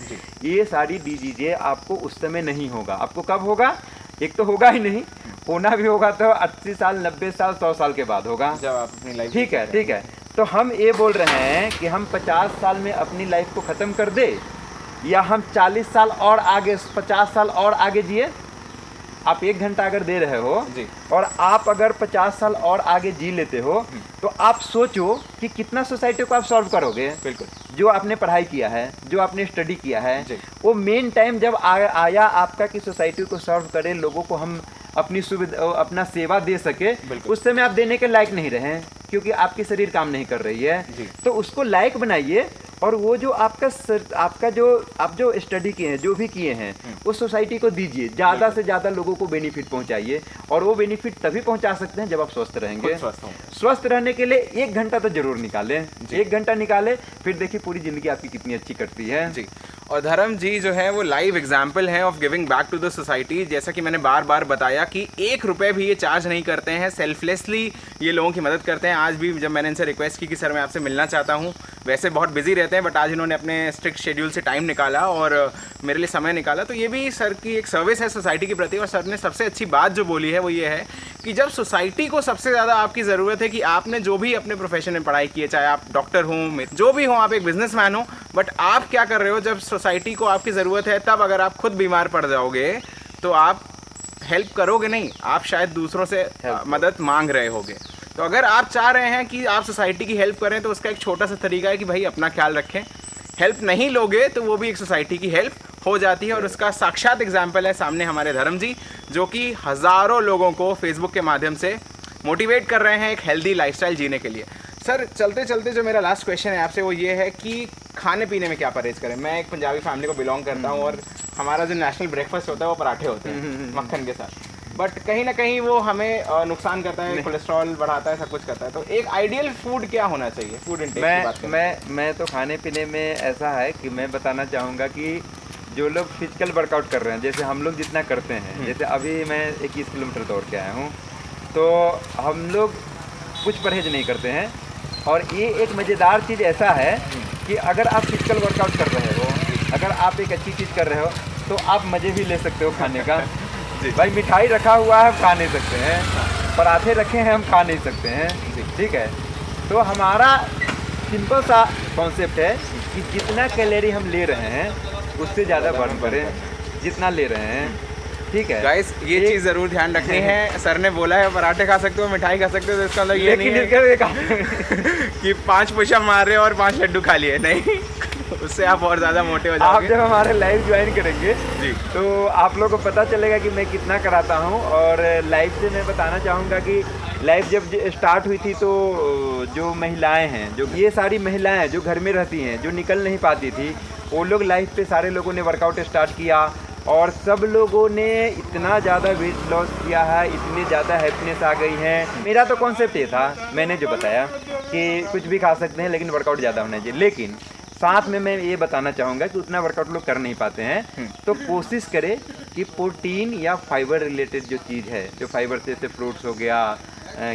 ये सारी डिजीजें आपको उस समय नहीं होगा। आपको कब होगा? एक तो होगा ही नहीं, होना भी होगा तो 80 साल, 90 साल, 100 साल के बाद होगा, जब आप अपनी लाइफ, ठीक है। तो हम ये बोल रहे हैं कि हम 50 साल में अपनी लाइफ को ख़त्म कर दे, या हम 40 साल और आगे, 50 साल और आगे जिए। आप 1 घंटा अगर दे रहे हो और आप अगर 50 साल और आगे जी लेते हो, तो आप सोचो कि कितना सोसाइटी को आप सॉल्व करोगे। बिल्कुल, जो आपने पढ़ाई किया है, जो आपने स्टडी किया है, वो मेन टाइम जब आया आपका कि सोसाइटी को सॉल्व करे, लोगों को हम अपनी सुविधा, अपना सेवा दे सके, उस समय आप देने के लायक नहीं रहे क्योंकि आपकी शरीर काम नहीं कर रही है। तो उसको लायक बनाइए, और वो जो आपका जो आप जो स्टडी किए हैं, जो भी किए हैं, उस सोसाइटी को दीजिए, ज़्यादा से ज़्यादा लोगों को बेनिफिट पहुंचाइए। और वो बेनिफिट तभी पहुंचा सकते हैं जब आप स्वस्थ रहेंगे। स्वस्थ रहने के लिए 1 घंटा तो जरूर निकालें, 1 घंटा निकालें, फिर देखिए पूरी ज़िंदगी आपकी कितनी अच्छी कटती है जी। और धर्म जी जो है वो लाइव एग्जाम्पल है of giving back to the society. जैसा कि मैंने बार बार बताया कि 1 रुपये भी ये चार्ज नहीं करते हैं, सेल्फलेसली ये लोगों की मदद करते हैं। आज भी जब मैंने इनसे रिक्वेस्ट की कि सर मैं आपसे मिलना चाहता हूँ, वैसे बहुत बिजी रहते हैं, बट आज इन्होंने अपने स्ट्रिक्ट शेड्यूल से टाइम निकाला और मेरे लिए समय निकाला, तो ये भी सर की एक सर्विस है सोसाइटी के प्रति। और सर ने सबसे अच्छी बात जो बोली है वो ये है कि जब सोसाइटी को सबसे ज़्यादा आपकी ज़रूरत है, कि आपने जो भी अपने प्रोफेशन में पढ़ाई की है, चाहे आप डॉक्टर हों, जो भी हो, आप एक बिजनेसमैन हो, बट आप क्या कर रहे हो जब सोसाइटी को आपकी ज़रूरत है, तब अगर आप खुद बीमार पड़ जाओगे तो आप हेल्प करोगे नहीं, आप शायद दूसरों से मदद मांग रहे होगे। तो अगर आप चाह रहे हैं कि आप सोसाइटी की हेल्प करें, तो उसका एक छोटा सा तरीका है कि भाई अपना ख्याल रखें। हेल्प नहीं लोगे तो वो भी एक सोसाइटी की हेल्प हो जाती है। और उसका साक्षात एग्जाम्पल है सामने हमारे धर्म जी, जो कि हज़ारों लोगों को फेसबुक के माध्यम से मोटिवेट कर रहे हैं एक हेल्दी लाइफस्टाइल जीने के लिए। सर चलते चलते जो मेरा लास्ट क्वेश्चन है आपसे वो ये है कि खाने पीने में क्या परहेज करें। मैं एक पंजाबी फैमिली को बिलोंग करता हूँ और हमारा जो नेशनल ब्रेकफास्ट होता है वो पराठे होते हैं मक्खन के साथ, बट कहीं ना कहीं वो हमें नुकसान करता है, कोलेस्ट्रॉल बढ़ाता है, सब कुछ करता है। तो एक आइडियल फूड क्या होना चाहिए फूड इंटेक की बात करें? मैं तो खाने पीने में ऐसा है कि मैं बताना चाहूँगा कि जो लोग फिजिकल वर्कआउट कर रहे हैं, जैसे हम लोग जितना करते हैं, जैसे अभी मैं 21 किलोमीटर दौड़ के आया हूँ, तो हम लोग कुछ परहेज नहीं करते हैं। और ये एक मज़ेदार चीज़ ऐसा है कि अगर आप फिजिकल वर्कआउट कर रहे हो, अगर आप एक अच्छी चीज़ कर रहे हो, तो आप मज़े भी ले सकते हो खाने का। भाई मिठाई रखा हुआ है हम खा नहीं सकते हैं, पराठे रखे हैं हम खा नहीं सकते हैं, ठीक है। तो हमारा सिंपल सा कॉन्सेप्ट है कि जितना कैलोरी हम ले रहे हैं उससे ज़्यादा बर्न करें जितना ले रहे हैं, ठीक है गाइस। ये चीज़ ज़रूर ध्यान रखनी है। सर ने बोला है पराठे खा सकते हो, मिठाई खा सकते हो, तो इसका मतलब ये नहीं है कि 5 पुशअप मार रहे हो और 5 लड्डू खा लिए, नहीं उससे आप और ज़्यादा मोटे हो जाओगे। आप जब हमारे लाइव ज्वाइन करेंगे जी, तो आप लोगों को पता चलेगा कि मैं कितना कराता हूँ। और लाइव से मैं बताना चाहूँगा कि लाइव जब स्टार्ट हुई थी तो जो महिलाएं हैं, जो ये सारी महिलाएं जो घर में रहती हैं, जो निकल नहीं पाती थी, वो लोग लाइव पे सारे लोगों ने वर्कआउट स्टार्ट किया और सब लोगों ने इतना ज़्यादा वेट लॉस किया है, इतनी ज़्यादा हैप्पीनेस आ गई है। मेरा तो कॉन्सेप्ट ये था, मैंने जो बताया कि कुछ भी खा सकते हैं लेकिन वर्कआउट ज़्यादा होना चाहिए। लेकिन साथ में मैं ये बताना चाहूँगा कि उतना वर्कआउट लोग कर नहीं पाते हैं, तो कोशिश करें कि प्रोटीन या फाइबर रिलेटेड जो चीज़ है, जो फाइबर से जैसे फ्रूट्स हो गया,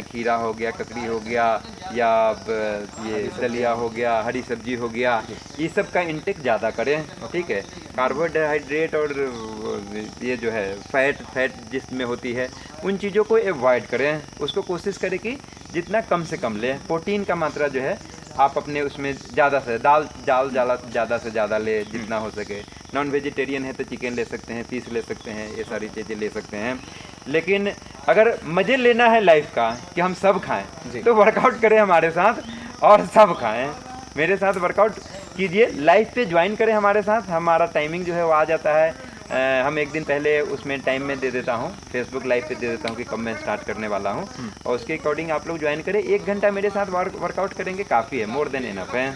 खीरा हो गया, ककड़ी हो गया, या ये दलिया हो गया, हरी सब्जी हो गया, ये सब का इंटेक ज़्यादा करें, ठीक है। कार्बोहाइड्रेट और ये जो है फैट जिसमें होती है, उन चीज़ों को अवॉइड करें। उसको कोशिश करें कि जितना कम से कम लें। प्रोटीन का मात्रा जो है आप अपने उसमें ज़्यादा से ज़्यादा से ज़्यादा ले जितना हो सके। नॉन वेजिटेरियन है तो चिकन ले सकते हैं, फिश ले सकते हैं, ये सारी चीज़ें ले सकते हैं। लेकिन अगर मज़े लेना है लाइफ का कि हम सब खाएं, तो वर्कआउट करें हमारे साथ और सब खाएं। मेरे साथ वर्कआउट कीजिए, लाइफ पे ज्वाइन करें हमारे साथ। हमारा टाइमिंग जो है वो आ जाता है, हम एक दिन पहले उसमें टाइम में दे देता हूँ, फेसबुक लाइव पे दे देता हूँ कि कब मैं स्टार्ट करने वाला हूँ, और उसके अकॉर्डिंग आप लोग ज्वाइन करें। 1 घंटा मेरे साथ वर्कआउट करेंगे, काफ़ी है, मोर देन इनफ है।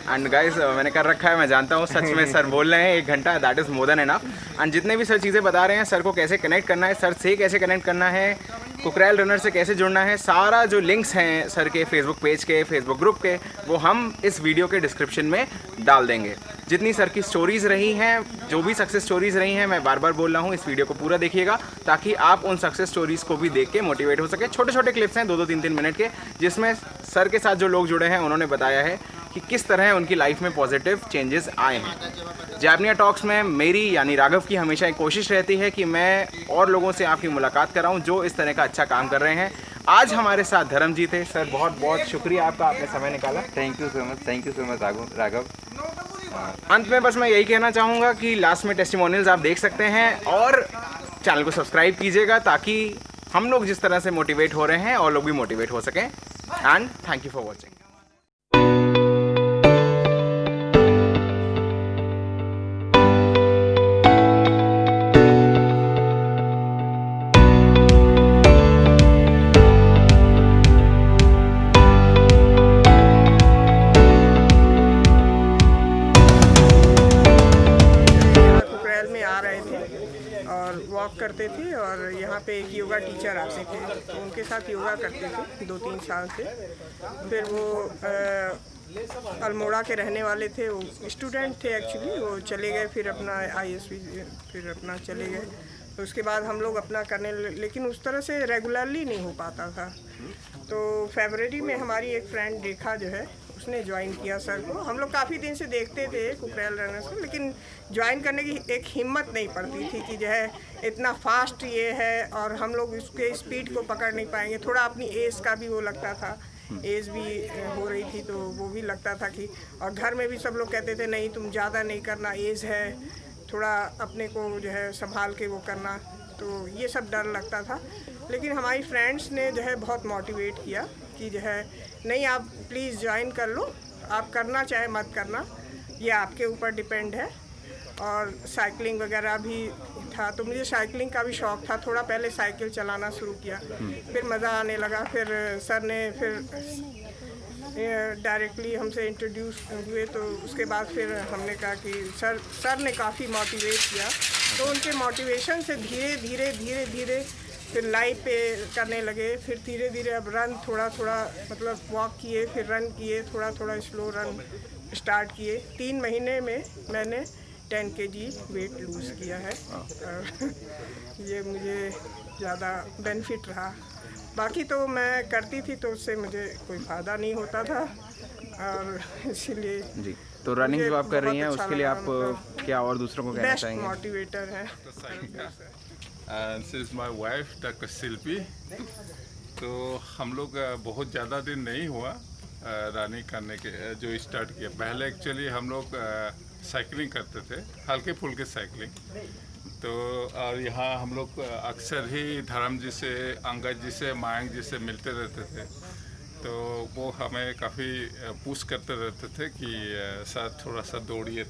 एंड गाइस मैंने कर रखा है, मैं जानता हूँ सच में सर बोल रहे हैं 1 घंटा, that is more than enough. And जितने भी सर चीज़ें बता रहे हैं, सर को कैसे कनेक्ट करना है, सर से कैसे कनेक्ट करना है, कुकरैल रनर से कैसे जुड़ना है, सारा जो लिंक्स हैं सर के फेसबुक पेज के, फेसबुक ग्रुप के, वो हम इस वीडियो के डिस्क्रिप्शन में डाल देंगे। जितनी सर की स्टोरीज़ रही हैं, जो भी सक्सेस स्टोरीज़ रही हैं, मैं बार बार बोल रहा हूँ, इस वीडियो को पूरा देखिएगा ताकि आप उन सक्सेस स्टोरीज़ को भी देख के मोटिवेट हो सके। छोटे छोटे क्लिप्स हैं 2-2, 3-3 मिनट के, जिसमें सर के साथ जो लोग जुड़े हैं उन्होंने बताया है कि किस तरह उनकी लाइफ में पॉजिटिव चेंजेस आए हैं। जैबनिया टॉक्स में मेरी यानी राघव की हमेशा एक कोशिश रहती है कि मैं और लोगों से आपकी मुलाकात कराऊं जो इस तरह का अच्छा काम कर रहे हैं। आज हमारे साथ धर्म जी थे। सर बहुत बहुत शुक्रिया आपका, आपने समय निकाला। Thank you so much Raghav. अंत में बस मैं यही कहना चाहूँगा कि लास्ट में टेस्टिमोनियल्स आप देख सकते हैं और चैनल को सब्सक्राइब कीजिएगा ताकि हम लोग जिस तरह से मोटिवेट हो रहे हैं और लोग भी मोटिवेट हो सकें। And thank you for watching. Walk करते थे और यहाँ पे एक योगा टीचर आते थे, तो उनके साथ योगा करते थे 2-3 साल से। फिर वो अल्मोड़ा के रहने वाले थे, वो स्टूडेंट थे एक्चुअली, वो चले गए फिर अपना ISV फिर अपना चले गए। तो उसके बाद हम लोग अपना करने, लेकिन उस तरह से रेगुलरली नहीं हो पाता था। तो फरवरी में हमारी एक फ्रेंड रेखा जो है उसने ज्वाइन किया सर को। हम लोग काफ़ी दिन से देखते थे कुकरैल रनर्स को, लेकिन ज्वाइन करने की एक हिम्मत नहीं पड़ती थी कि जो है इतना फास्ट ये है और हम लोग उसके स्पीड को पकड़ नहीं पाएंगे। थोड़ा अपनी एज का भी वो लगता था, एज भी हो रही थी तो वो भी लगता था कि, और घर में भी सब लोग कहते थे नहीं तुम ज़्यादा नहीं करना, एज है, थोड़ा अपने को जो है संभाल के वो करना, तो ये सब डर लगता था। लेकिन हमारी फ्रेंड्स ने जो है बहुत मोटिवेट किया कि जो है नहीं आप प्लीज़ ज्वाइन कर लो, आप करना चाहे मत करना, ये आपके ऊपर डिपेंड है। और साइकिलिंग वगैरह भी था, तो मुझे साइकिलिंग का भी शौक़ था। थोड़ा पहले साइकिल चलाना शुरू किया, फिर मज़ा आने लगा। फिर सर ने डायरेक्टली हमसे इंट्रोड्यूस हुए, तो उसके बाद फिर हमने कहा कि सर ने काफ़ी मोटिवेट किया। तो उनके मोटिवेशन से धीरे धीरे फिर लाइव पे करने लगे। फिर धीरे धीरे अब रन थोड़ा मतलब वॉक किए, फिर रन किए, थोड़ा स्लो रन स्टार्ट किए। 3 महीने में मैंने 10 kg वेट लूज़ किया है और ये मुझे ज़्यादा बेनिफिट रहा। बाकी तो मैं करती थी तो उससे मुझे कोई फ़ायदा नहीं होता था, और इसीलिए जी। तो रनिंग जो आप कर रही हैं उसके लिए आप क्या और दूसरों को कहना बेस्ट चाहेंगे? मोटिवेटर है। And this is my wife, Dr. शिल्पी। तो हम लोग बहुत ज़्यादा दिन नहीं हुआ रनिंग करने के जो स्टार्ट किया। पहले एक्चुअली हम लोग साइकिलिंग करते थे, हल्के फुल्के साइकिलिंग। तो और यहाँ हम लोग अक्सर ही धर्म जी से, अंगद जी से, मयंक जी से मिलते रहते थे। तो वो हमें काफ़ी पुश करते रहते थे कि सर थोड़ा सा दौड़िए।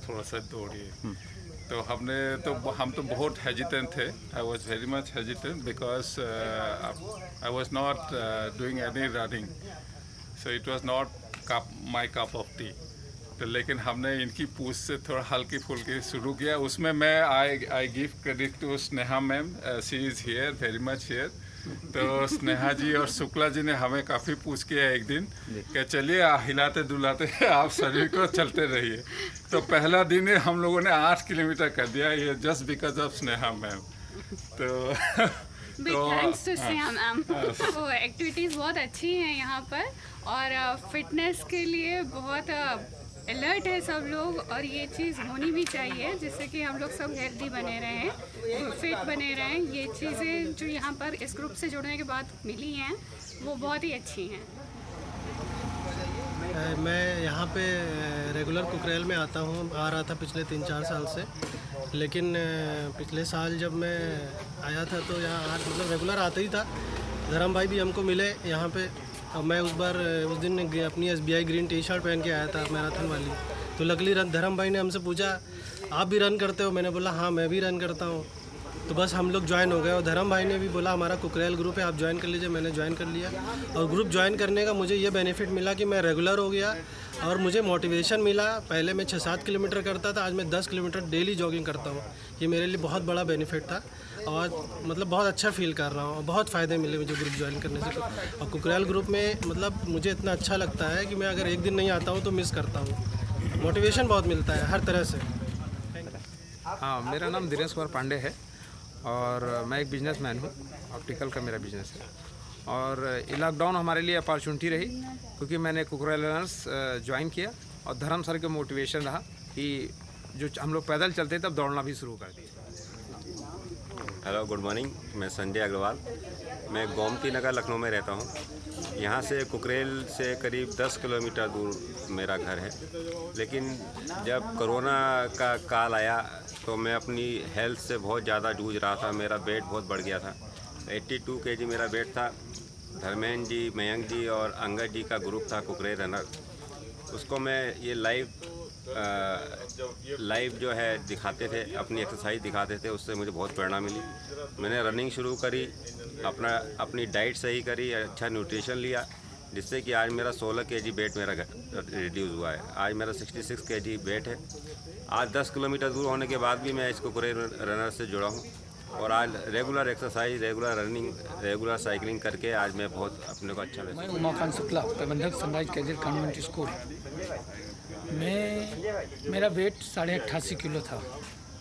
तो हम तो बहुत हेजिटेंट थे। I was very much hesitant because I was not doing any running, so it was not my cup of T. तो लेकिन हमने इनकी पूछ से थोड़ा हल्की फुल्की शुरू किया। उसमें मैं I give credit to Sneha ma'am, she is here, very much here. तो स्नेहा जी और शुक्ला जी ने हमें काफ़ी पूछ किया एक दिन कि चलिए हिलाते डुलाते आप शरीर को चलते रहिए। तो पहला दिन ही हम लोगों ने 8 किलोमीटर कर दिया, ये just because of Sneha ma'am. तो big thanks to Sneha ma'am. वो एक्टिविटीज़ बहुत अच्छी हैं यहाँ पर, और फिटनेस के लिए बहुत अलर्ट है सब लोग, और ये चीज़ होनी भी चाहिए जिससे कि हम लोग सब हेल्दी बने रहें, फिट बने रहें। ये चीज़ें जो यहाँ पर इस ग्रुप से जुड़ने के बाद मिली हैं वो बहुत ही अच्छी हैं। मैं यहाँ पे रेगुलर कुकरेल में आता हूँ, आ रहा था पिछले 3-4 साल से। लेकिन पिछले साल जब मैं आया था तो यहाँ मतलब रेगुलर आता ही था। धर्म भाई भी हमको मिले यहाँ पे। अब मैं उस दिन अपनी SBI ग्रीन टी-शर्ट पहन के आया था मैराथन वाली। तो लकली धर्म भाई ने हमसे पूछा आप भी रन करते हो? मैंने बोला हाँ मैं भी रन करता हूँ। तो बस हम लोग ज्वाइन हो गए, और धर्म भाई ने भी बोला हमारा कुकरेल ग्रुप है, आप ज्वाइन कर लीजिए। मैंने ज्वाइन कर लिया, और ग्रुप ज्वाइन करने का मुझे ये बेनिफिट मिला कि मैं रेगुलर हो गया, और मुझे मोटिवेशन मिला। पहले मैं 6-7 किलोमीटर करता था, आज मैं 10 किलोमीटर डेली जॉगिंग करता हूँ। ये मेरे लिए बहुत बड़ा बेनिफिट था, और मतलब बहुत अच्छा फील कर रहा हूँ, और बहुत फ़ायदे मिले मुझे ग्रुप ज्वाइन करने से। और कुकरेल ग्रुप में मतलब मुझे इतना अच्छा लगता है कि मैं अगर एक दिन नहीं आता हूँ तो मिस करता हूँ। मोटिवेशन बहुत मिलता है हर तरह से। हाँ, मेरा नाम धीरेन्द्र कुमार पांडे है, और मैं एक बिजनेसमैन हूँ। ऑप्टिकल का मेरा बिजनेस है, और ये लॉकडाउन हमारे लिए अपॉर्चुनिटी रही, क्योंकि मैंने कुकरेल रनर्स ज्वाइन किया, और धर्म सर के मोटिवेशन रहा कि जो हम लोग पैदल चलते तब दौड़ना भी शुरू कर दिया। Hello, good morning. मैं संजय अग्रवाल, मैं गोमती नगर लखनऊ में रहता हूँ। यहाँ से कुकरेल से करीब 10 किलोमीटर दूर मेरा घर है। लेकिन जब कोरोना का काल आया तो मैं अपनी हेल्थ से बहुत ज़्यादा जूझ रहा था। मेरा वेट बहुत बढ़ गया था, 82 kg मेरा वेट था। धर्मेंद्र जी, मयंक जी और अंगद जी का ग्रुप था कुकरेल रनर, उसको मैं ये लाइव जो है दिखाते थे, अपनी एक्सरसाइज दिखाते थे, उससे मुझे बहुत प्रेरणा मिली। मैंने रनिंग शुरू करी, अपनी डाइट सही करी, अच्छा न्यूट्रिशन लिया, जिससे कि आज मेरा 16 kg वेट मेरा रिड्यूस हुआ है। आज मेरा 66 kg वेट है। आज 10 किलोमीटर दूर होने के बाद भी मैं इस कुकरेल रनर से जुड़ा हूँ, और आज regular exercise, regular running, regular cycling करके आज मैं बहुत अपने को अच्छा मैं उमाकांत शुक्ला, प्रबंधक सनराइज कैडेट कॉन्वेंट स्कूल। मेरा वेट 88.5 किलो था।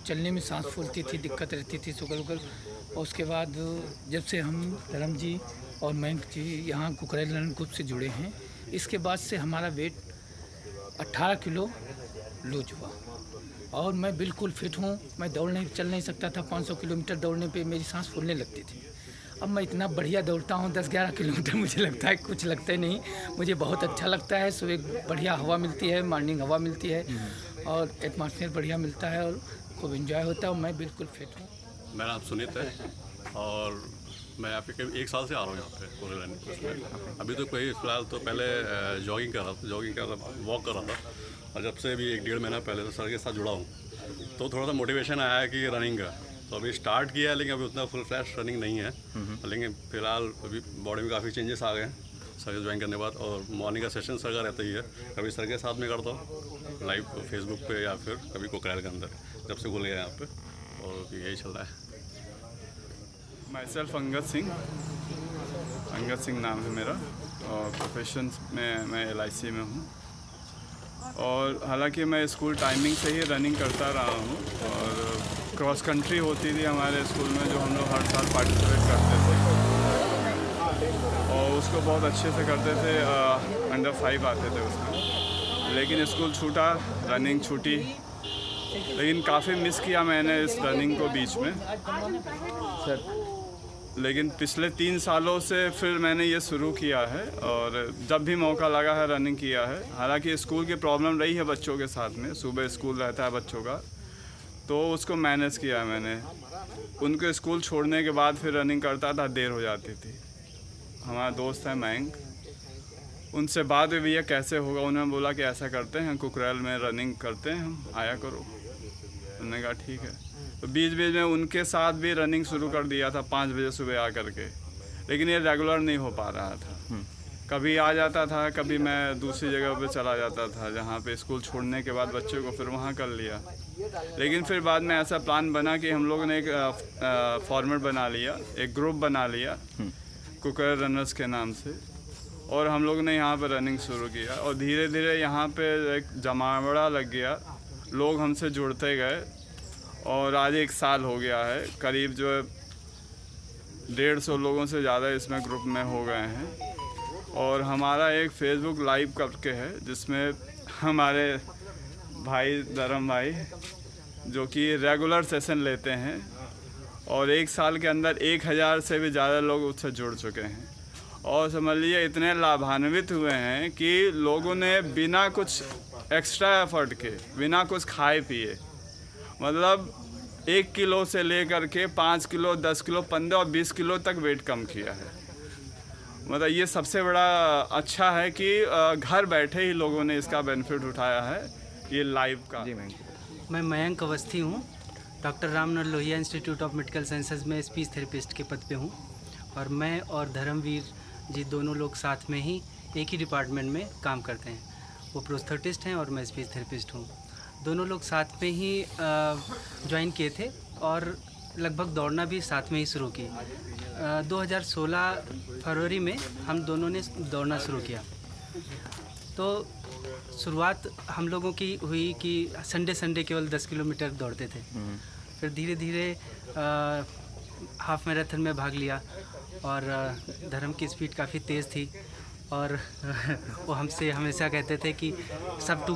चलने में सांस फूलती थी, दिक्कत रहती थी, शुगर वुगर। और उसके बाद जब से हम धर्म जी और मयंक जी यहाँ कुकरेल रन ग्रुप से जुड़े हैं, इसके बाद से हमारा वेट 18 किलो लूज हुआ, और मैं बिल्कुल फिट हूँ। मैं चल नहीं सकता था। 500 किलोमीटर दौड़ने पे मेरी सांस फूलने लगती थी। अब मैं इतना बढ़िया दौड़ता हूँ, 10-11 किलोमीटर मुझे लगता है कुछ लगता ही नहीं। मुझे बहुत अच्छा लगता है। सुबह बढ़िया हवा मिलती है, मॉर्निंग हवा मिलती है, और एटमॉस्फेयर बढ़िया मिलता है, और खूब एंजॉय होता है। मैं बिल्कुल फिट हूँ। मेरा नाम सुनीत है, और मैं यहाँ पे करीब 1 साल से आ रहा हूँ यहाँ पे कुकरेल रन। अभी तो कोई फिलहाल तो पहले जॉगिंग कर रहा था, वॉक कर रहा था, और जब से भी 1-1.5 महीना पहले तो सर के साथ जुड़ा हूँ, तो थोड़ा सा मोटिवेशन आया है कि रनिंग का, तो अभी स्टार्ट किया है, लेकिन अभी उतना फुल फ्लैश रनिंग नहीं है। लेकिन फिलहाल अभी बॉडी में काफ़ी चेंजेस आ गए हैं सर्विस ज्वाइन करने के बाद। और मॉर्निंग का सेशन सर का रहता ही है, कभी सर के साथ में करता हूँ लाइव फेसबुक पे या फिर कभी कोकरेल के अंदर, जब से खुल गया यहाँ पे, और यही चल रहा है। माई सेल्फ अंगद सिंह नाम है मेरा, और प्रोफेशन में मैं LIC में हूँ। और हालांकि मैं स्कूल टाइमिंग से ही रनिंग करता रहा हूँ, और क्रॉस कंट्री होती थी हमारे स्कूल में जो हम लोग हर साल पार्टिसिपेट करते थे, और उसको बहुत अच्छे से करते थे। अंडर 5 आते थे उसमें, लेकिन स्कूल छूटा, रनिंग छूटी, लेकिन काफ़ी मिस किया मैंने इस रनिंग को बीच में सर। लेकिन पिछले 3 सालों से फिर मैंने ये शुरू किया है, और जब भी मौका लगा है रनिंग किया है। हालांकि स्कूल की प्रॉब्लम रही है बच्चों के साथ में, सुबह स्कूल रहता है बच्चों का, तो उसको मैनेज किया है मैंने। उनको स्कूल छोड़ने के बाद फिर रनिंग करता था, देर हो जाती थी। हमारा दोस्त है मयंक, उनसे बात हुई भैया कैसे होगा, उन्होंने बोला कि ऐसा करते हैं कुकरेल में रनिंग करते हैं, हम आया करो। उन्होंने कहा ठीक है, तो बीच बीच में उनके साथ भी रनिंग शुरू कर दिया था 5 बजे सुबह आकर के, लेकिन ये रेगुलर नहीं हो पा रहा था। कभी आ जाता था, कभी मैं दूसरी जगह पे चला जाता था जहाँ पे स्कूल छोड़ने के बाद बच्चों को फिर वहाँ कर लिया। लेकिन फिर बाद में ऐसा प्लान बना कि हम लोगों ने एक फॉर्मेट बना लिया, एक ग्रुप बना लिया कुकरेल रनर्स के नाम से, और हम लोग ने यहाँ पे रनिंग शुरू किया, और धीरे धीरे यहाँ पे एक जमावड़ा लग गया, लोग हमसे जुड़ते गए, और आज 1 साल हो गया है। करीब जो 150 लोगों से ज़्यादा इसमें ग्रुप में हो गए हैं। और हमारा एक फेसबुक लाइव करके है, जिसमें हमारे भाई धर्म भाई जो कि रेगुलर सेशन लेते हैं, और 1 साल के अंदर 1000 से भी ज़्यादा लोग उससे जुड़ चुके हैं। और समझ लीजिए इतने लाभान्वित हुए हैं कि लोगों ने बिना कुछ एक्स्ट्रा एफर्ट के, बिना कुछ खाए पिए, मतलब 1 किलो से लेकर के 5 किलो, 10 किलो, 15 और 20 किलो तक वेट कम किया है। मतलब ये सबसे बड़ा अच्छा है कि घर बैठे ही लोगों ने इसका बेनिफिट उठाया है, ये लाइव का। जी मैं मयंक अवस्थी हूँ, doctor Ramnath Lohia institute of medical sciences में स्पीच थेरेपिस्ट के पद पे हूँ, और मैं और धर्मवीर जी दोनों लोग साथ में ही एक ही डिपार्टमेंट में काम करते हैं। वो प्रोस्थेटिस्ट हैं और मैं स्पीच थेरेपिस्ट हूँ। दोनों लोग साथ में ही ज्वाइन किए थे, और लगभग दौड़ना भी साथ में ही शुरू की। 2016 फरवरी में हम दोनों ने दौड़ना शुरू किया। तो शुरुआत हम लोगों की हुई कि संडे केवल 10 किलोमीटर दौड़ते थे। फिर धीरे धीरे हाफ मैराथन में भाग लिया, और धर्म की स्पीड काफ़ी तेज़ थी, और वो हमसे हमेशा कहते थे कि सब टू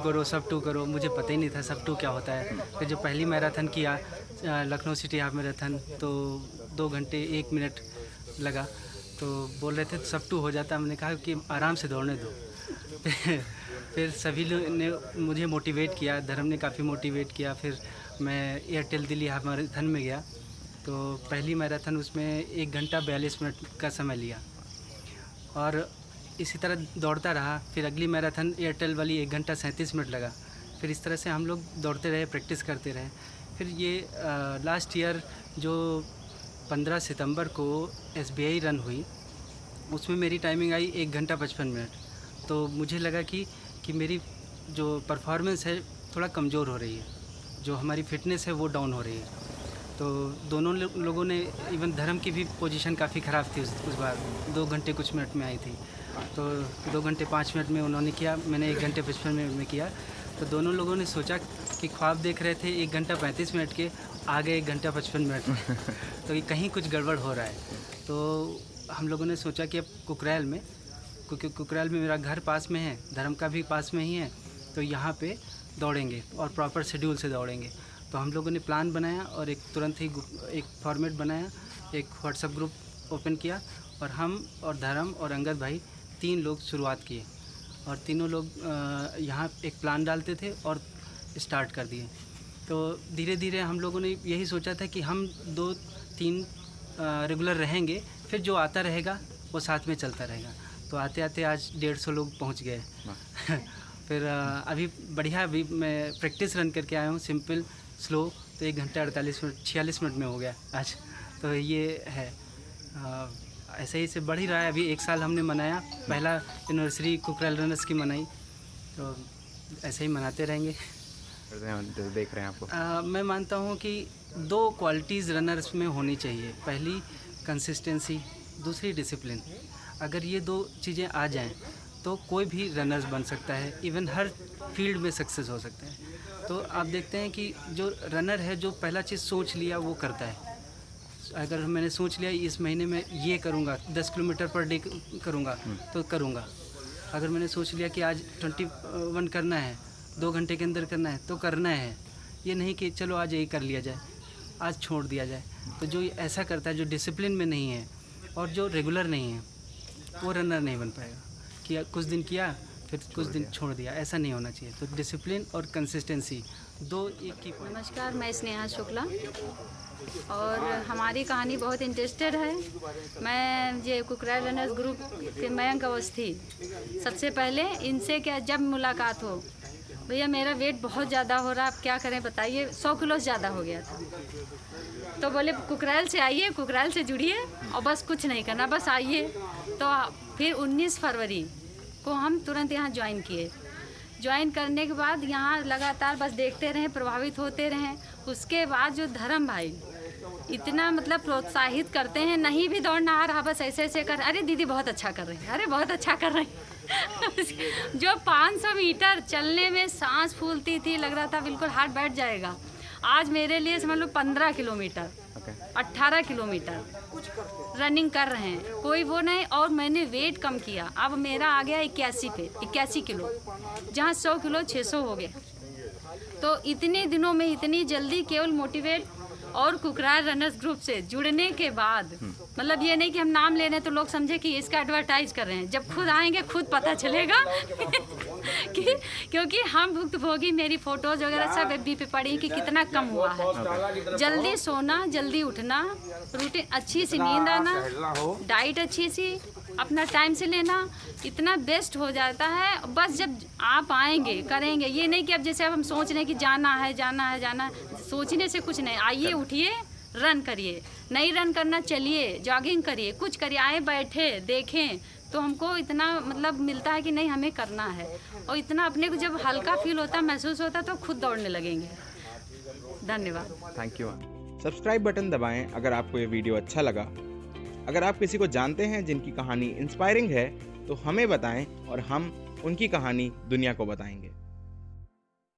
करो। मुझे पता ही नहीं था सब टू क्या होता है। फिर जो पहली मैराथन किया लखनऊ सिटी हाफ मैराथन, तो 2 घंटे 1 मिनट लगा, तो बोल रहे थे सब टू हो जाता। मैंने कहा कि आराम से दौड़ने दो। फिर सभी लोग ने मुझे मोटिवेट किया, धर्म ने काफ़ी मोटिवेट किया। फिर मैं एयरटेल दिल्ली हाफ मैराथन में गया, तो पहली मैराथन उसमें 1 घंटा 42 मिनट का समय लिया, और इसी तरह दौड़ता रहा। फिर अगली मैराथन एयरटेल वाली 1 घंटा 37 मिनट लगा। फिर इस तरह से हम लोग दौड़ते रहे, प्रैक्टिस करते रहे। फिर ये लास्ट ईयर जो 15 सितंबर को SBI रन हुई, उसमें मेरी टाइमिंग आई 1 घंटा 55 मिनट। तो मुझे लगा कि मेरी जो परफॉर्मेंस है थोड़ा कमज़ोर हो रही है, जो हमारी फिटनेस है वो डाउन हो रही है। तो दोनों लोगों ने, इवन धर्म की भी पोजीशन काफ़ी ख़राब थी उस बार, 2 घंटे कुछ मिनट में आई थी। तो 2 घंटे 5 मिनट में उन्होंने किया, मैंने 1 घंटे 55 मिनट में किया। तो दोनों लोगों ने सोचा कि ख्वाब देख रहे थे 1 घंटा 35 मिनट के, आगे 1 घंटा 55 मिनट में तो ये कहीं कुछ गड़बड़ हो रहा है। तो हम लोगों ने सोचा कि अब कुकरेल में, क्योंकि कुकरेल में मेरा घर पास में है, धर्म का भी पास में ही है, तो यहाँ पे दौड़ेंगे और प्रॉपर शेड्यूल से दौड़ेंगे। तो हम लोगों ने प्लान बनाया और तुरंत ही एक फॉर्मेट बनाया, एक व्हाट्सएप ग्रुप ओपन किया, और हम और धर्म और अंगद भाई 3 लोग शुरुआत किए, और तीनों लोग यहाँ एक प्लान डालते थे और स्टार्ट कर दिए। तो धीरे धीरे हम लोगों ने यही सोचा था कि हम 2-3 रेगुलर रहेंगे, फिर जो आता रहेगा वो साथ में चलता रहेगा। तो आते आते आज 150 लोग पहुँच गए। फिर अभी बढ़िया, अभी मैं प्रैक्टिस रन करके आया हूँ, सिंपल स्लो तो 1 घंटा 46 मिनट में हो गया आज। तो ये है ऐसे ही से बढ़ ही रहा है। अभी 1 साल हमने मनाया, पहला एनिवर्सरी कुकरेल रनर्स की मनाई, तो ऐसे ही मनाते रहेंगे। देख रहे हैं आपको। मैं मानता हूँ कि 2 क्वालिटीज़ रनर्स में होनी चाहिए। पहली कंसिस्टेंसी, दूसरी डिसिप्लिन। अगर ये 2 चीज़ें आ जाएं तो कोई भी रनर्स बन सकता है, इवन हर फील्ड में सक्सेस हो सकता है। तो आप देखते हैं कि जो रनर है, जो पहला चीज़ सोच लिया वो करता है। अगर मैंने सोच लिया इस महीने में ये करूँगा, 10 किलोमीटर पर डे करूँगा तो करूँगा। अगर मैंने सोच लिया कि आज 21 करना है, 2 घंटे के अंदर करना है तो करना है। ये नहीं कि चलो आज यही कर लिया जाए, आज छोड़ दिया जाए। तो जो ऐसा करता है, जो डिसिप्लिन में नहीं है और जो रेगुलर नहीं है, वो रनर नहीं बन पाएगा। कि कुछ दिन किया फिर कुछ दिन छोड़ दिया, ऐसा नहीं होना चाहिए। तो डिसिप्लिन और कंसिस्टेंसी 2 एक की। नमस्कार, मैं स्नेहा शुक्ला और हमारी कहानी बहुत इंटरेस्टेड है। मैं ये कुकरेल रनर्स ग्रुप के मयंक अवस्थी। सबसे पहले इनसे क्या जब मुलाकात हो, भैया मेरा वेट बहुत ज़्यादा हो रहा, आप क्या करें बताइए, 100 किलो ज़्यादा हो गया था। तो बोले कुकरेल से आइए, कुकरेल से जुड़िए और बस कुछ नहीं करना, बस आइए। तो फिर 19 फरवरी को हम तुरंत यहाँ ज्वाइन किए। ज्वाइन करने के बाद यहाँ लगातार बस देखते रहें, प्रभावित होते रहें। उसके बाद जो धर्म भाई इतना मतलब प्रोत्साहित करते हैं, नहीं भी दौड़ना आ रहा बस ऐसे ऐसे कर, अरे दीदी बहुत अच्छा कर रही है, अरे बहुत अच्छा कर रही है। जो 500 मीटर चलने में सांस फूलती थी, लग रहा था बिल्कुल हार्ट बैठ जाएगा, आज मेरे लिए समझ लो 15 किलोमीटर 18 किलोमीटर रनिंग कर रहे हैं, कोई वो नहीं। और मैंने वेट कम किया, अब मेरा आ गया 81 किलो, जहाँ 100 किलो 600 हो गया। तो इतने दिनों में इतनी जल्दी केवल मोटिवेट और कुकरेल रनर्स ग्रुप से जुड़ने के बाद, मतलब ये नहीं कि हम नाम ले रहे हैं तो लोग समझे कि इसका एडवर्टाइज कर रहे हैं। जब खुद आएंगे खुद पता चलेगा क्योंकि हम भुक्तभोगी, मेरी फोटोज वगैरह सब FB पे पड़ी कि कितना कम हुआ है। जल्दी सोना, जल्दी उठना, रूटीन अच्छी सी नींद आना, डाइट अच्छी सी अपना टाइम से लेना, इतना बेस्ट हो जाता है। बस जब आप आएंगे करेंगे, ये नहीं कि अब जैसे अब हम सोच रहे हैं कि जाना है, सोचने से कुछ नहीं। आइए, उठिए, रन करिए, नहीं रन करना चलिए, जॉगिंग करिए, कुछ करिए, आए बैठे देखें तो हमको इतना मतलब मिलता है कि नहीं हमें करना है। और इतना अपने को जब हल्का फील होता, महसूस होता तो खुद दौड़ने लगेंगे। धन्यवाद। Thank you. सब्सक्राइब बटन दबाएं अगर आपको ये वीडियो अच्छा लगा। अगर आप किसी को जानते हैं जिनकी कहानी इंस्पायरिंग है तो हमें बताएं और हम उनकी कहानी दुनिया को बताएंगे।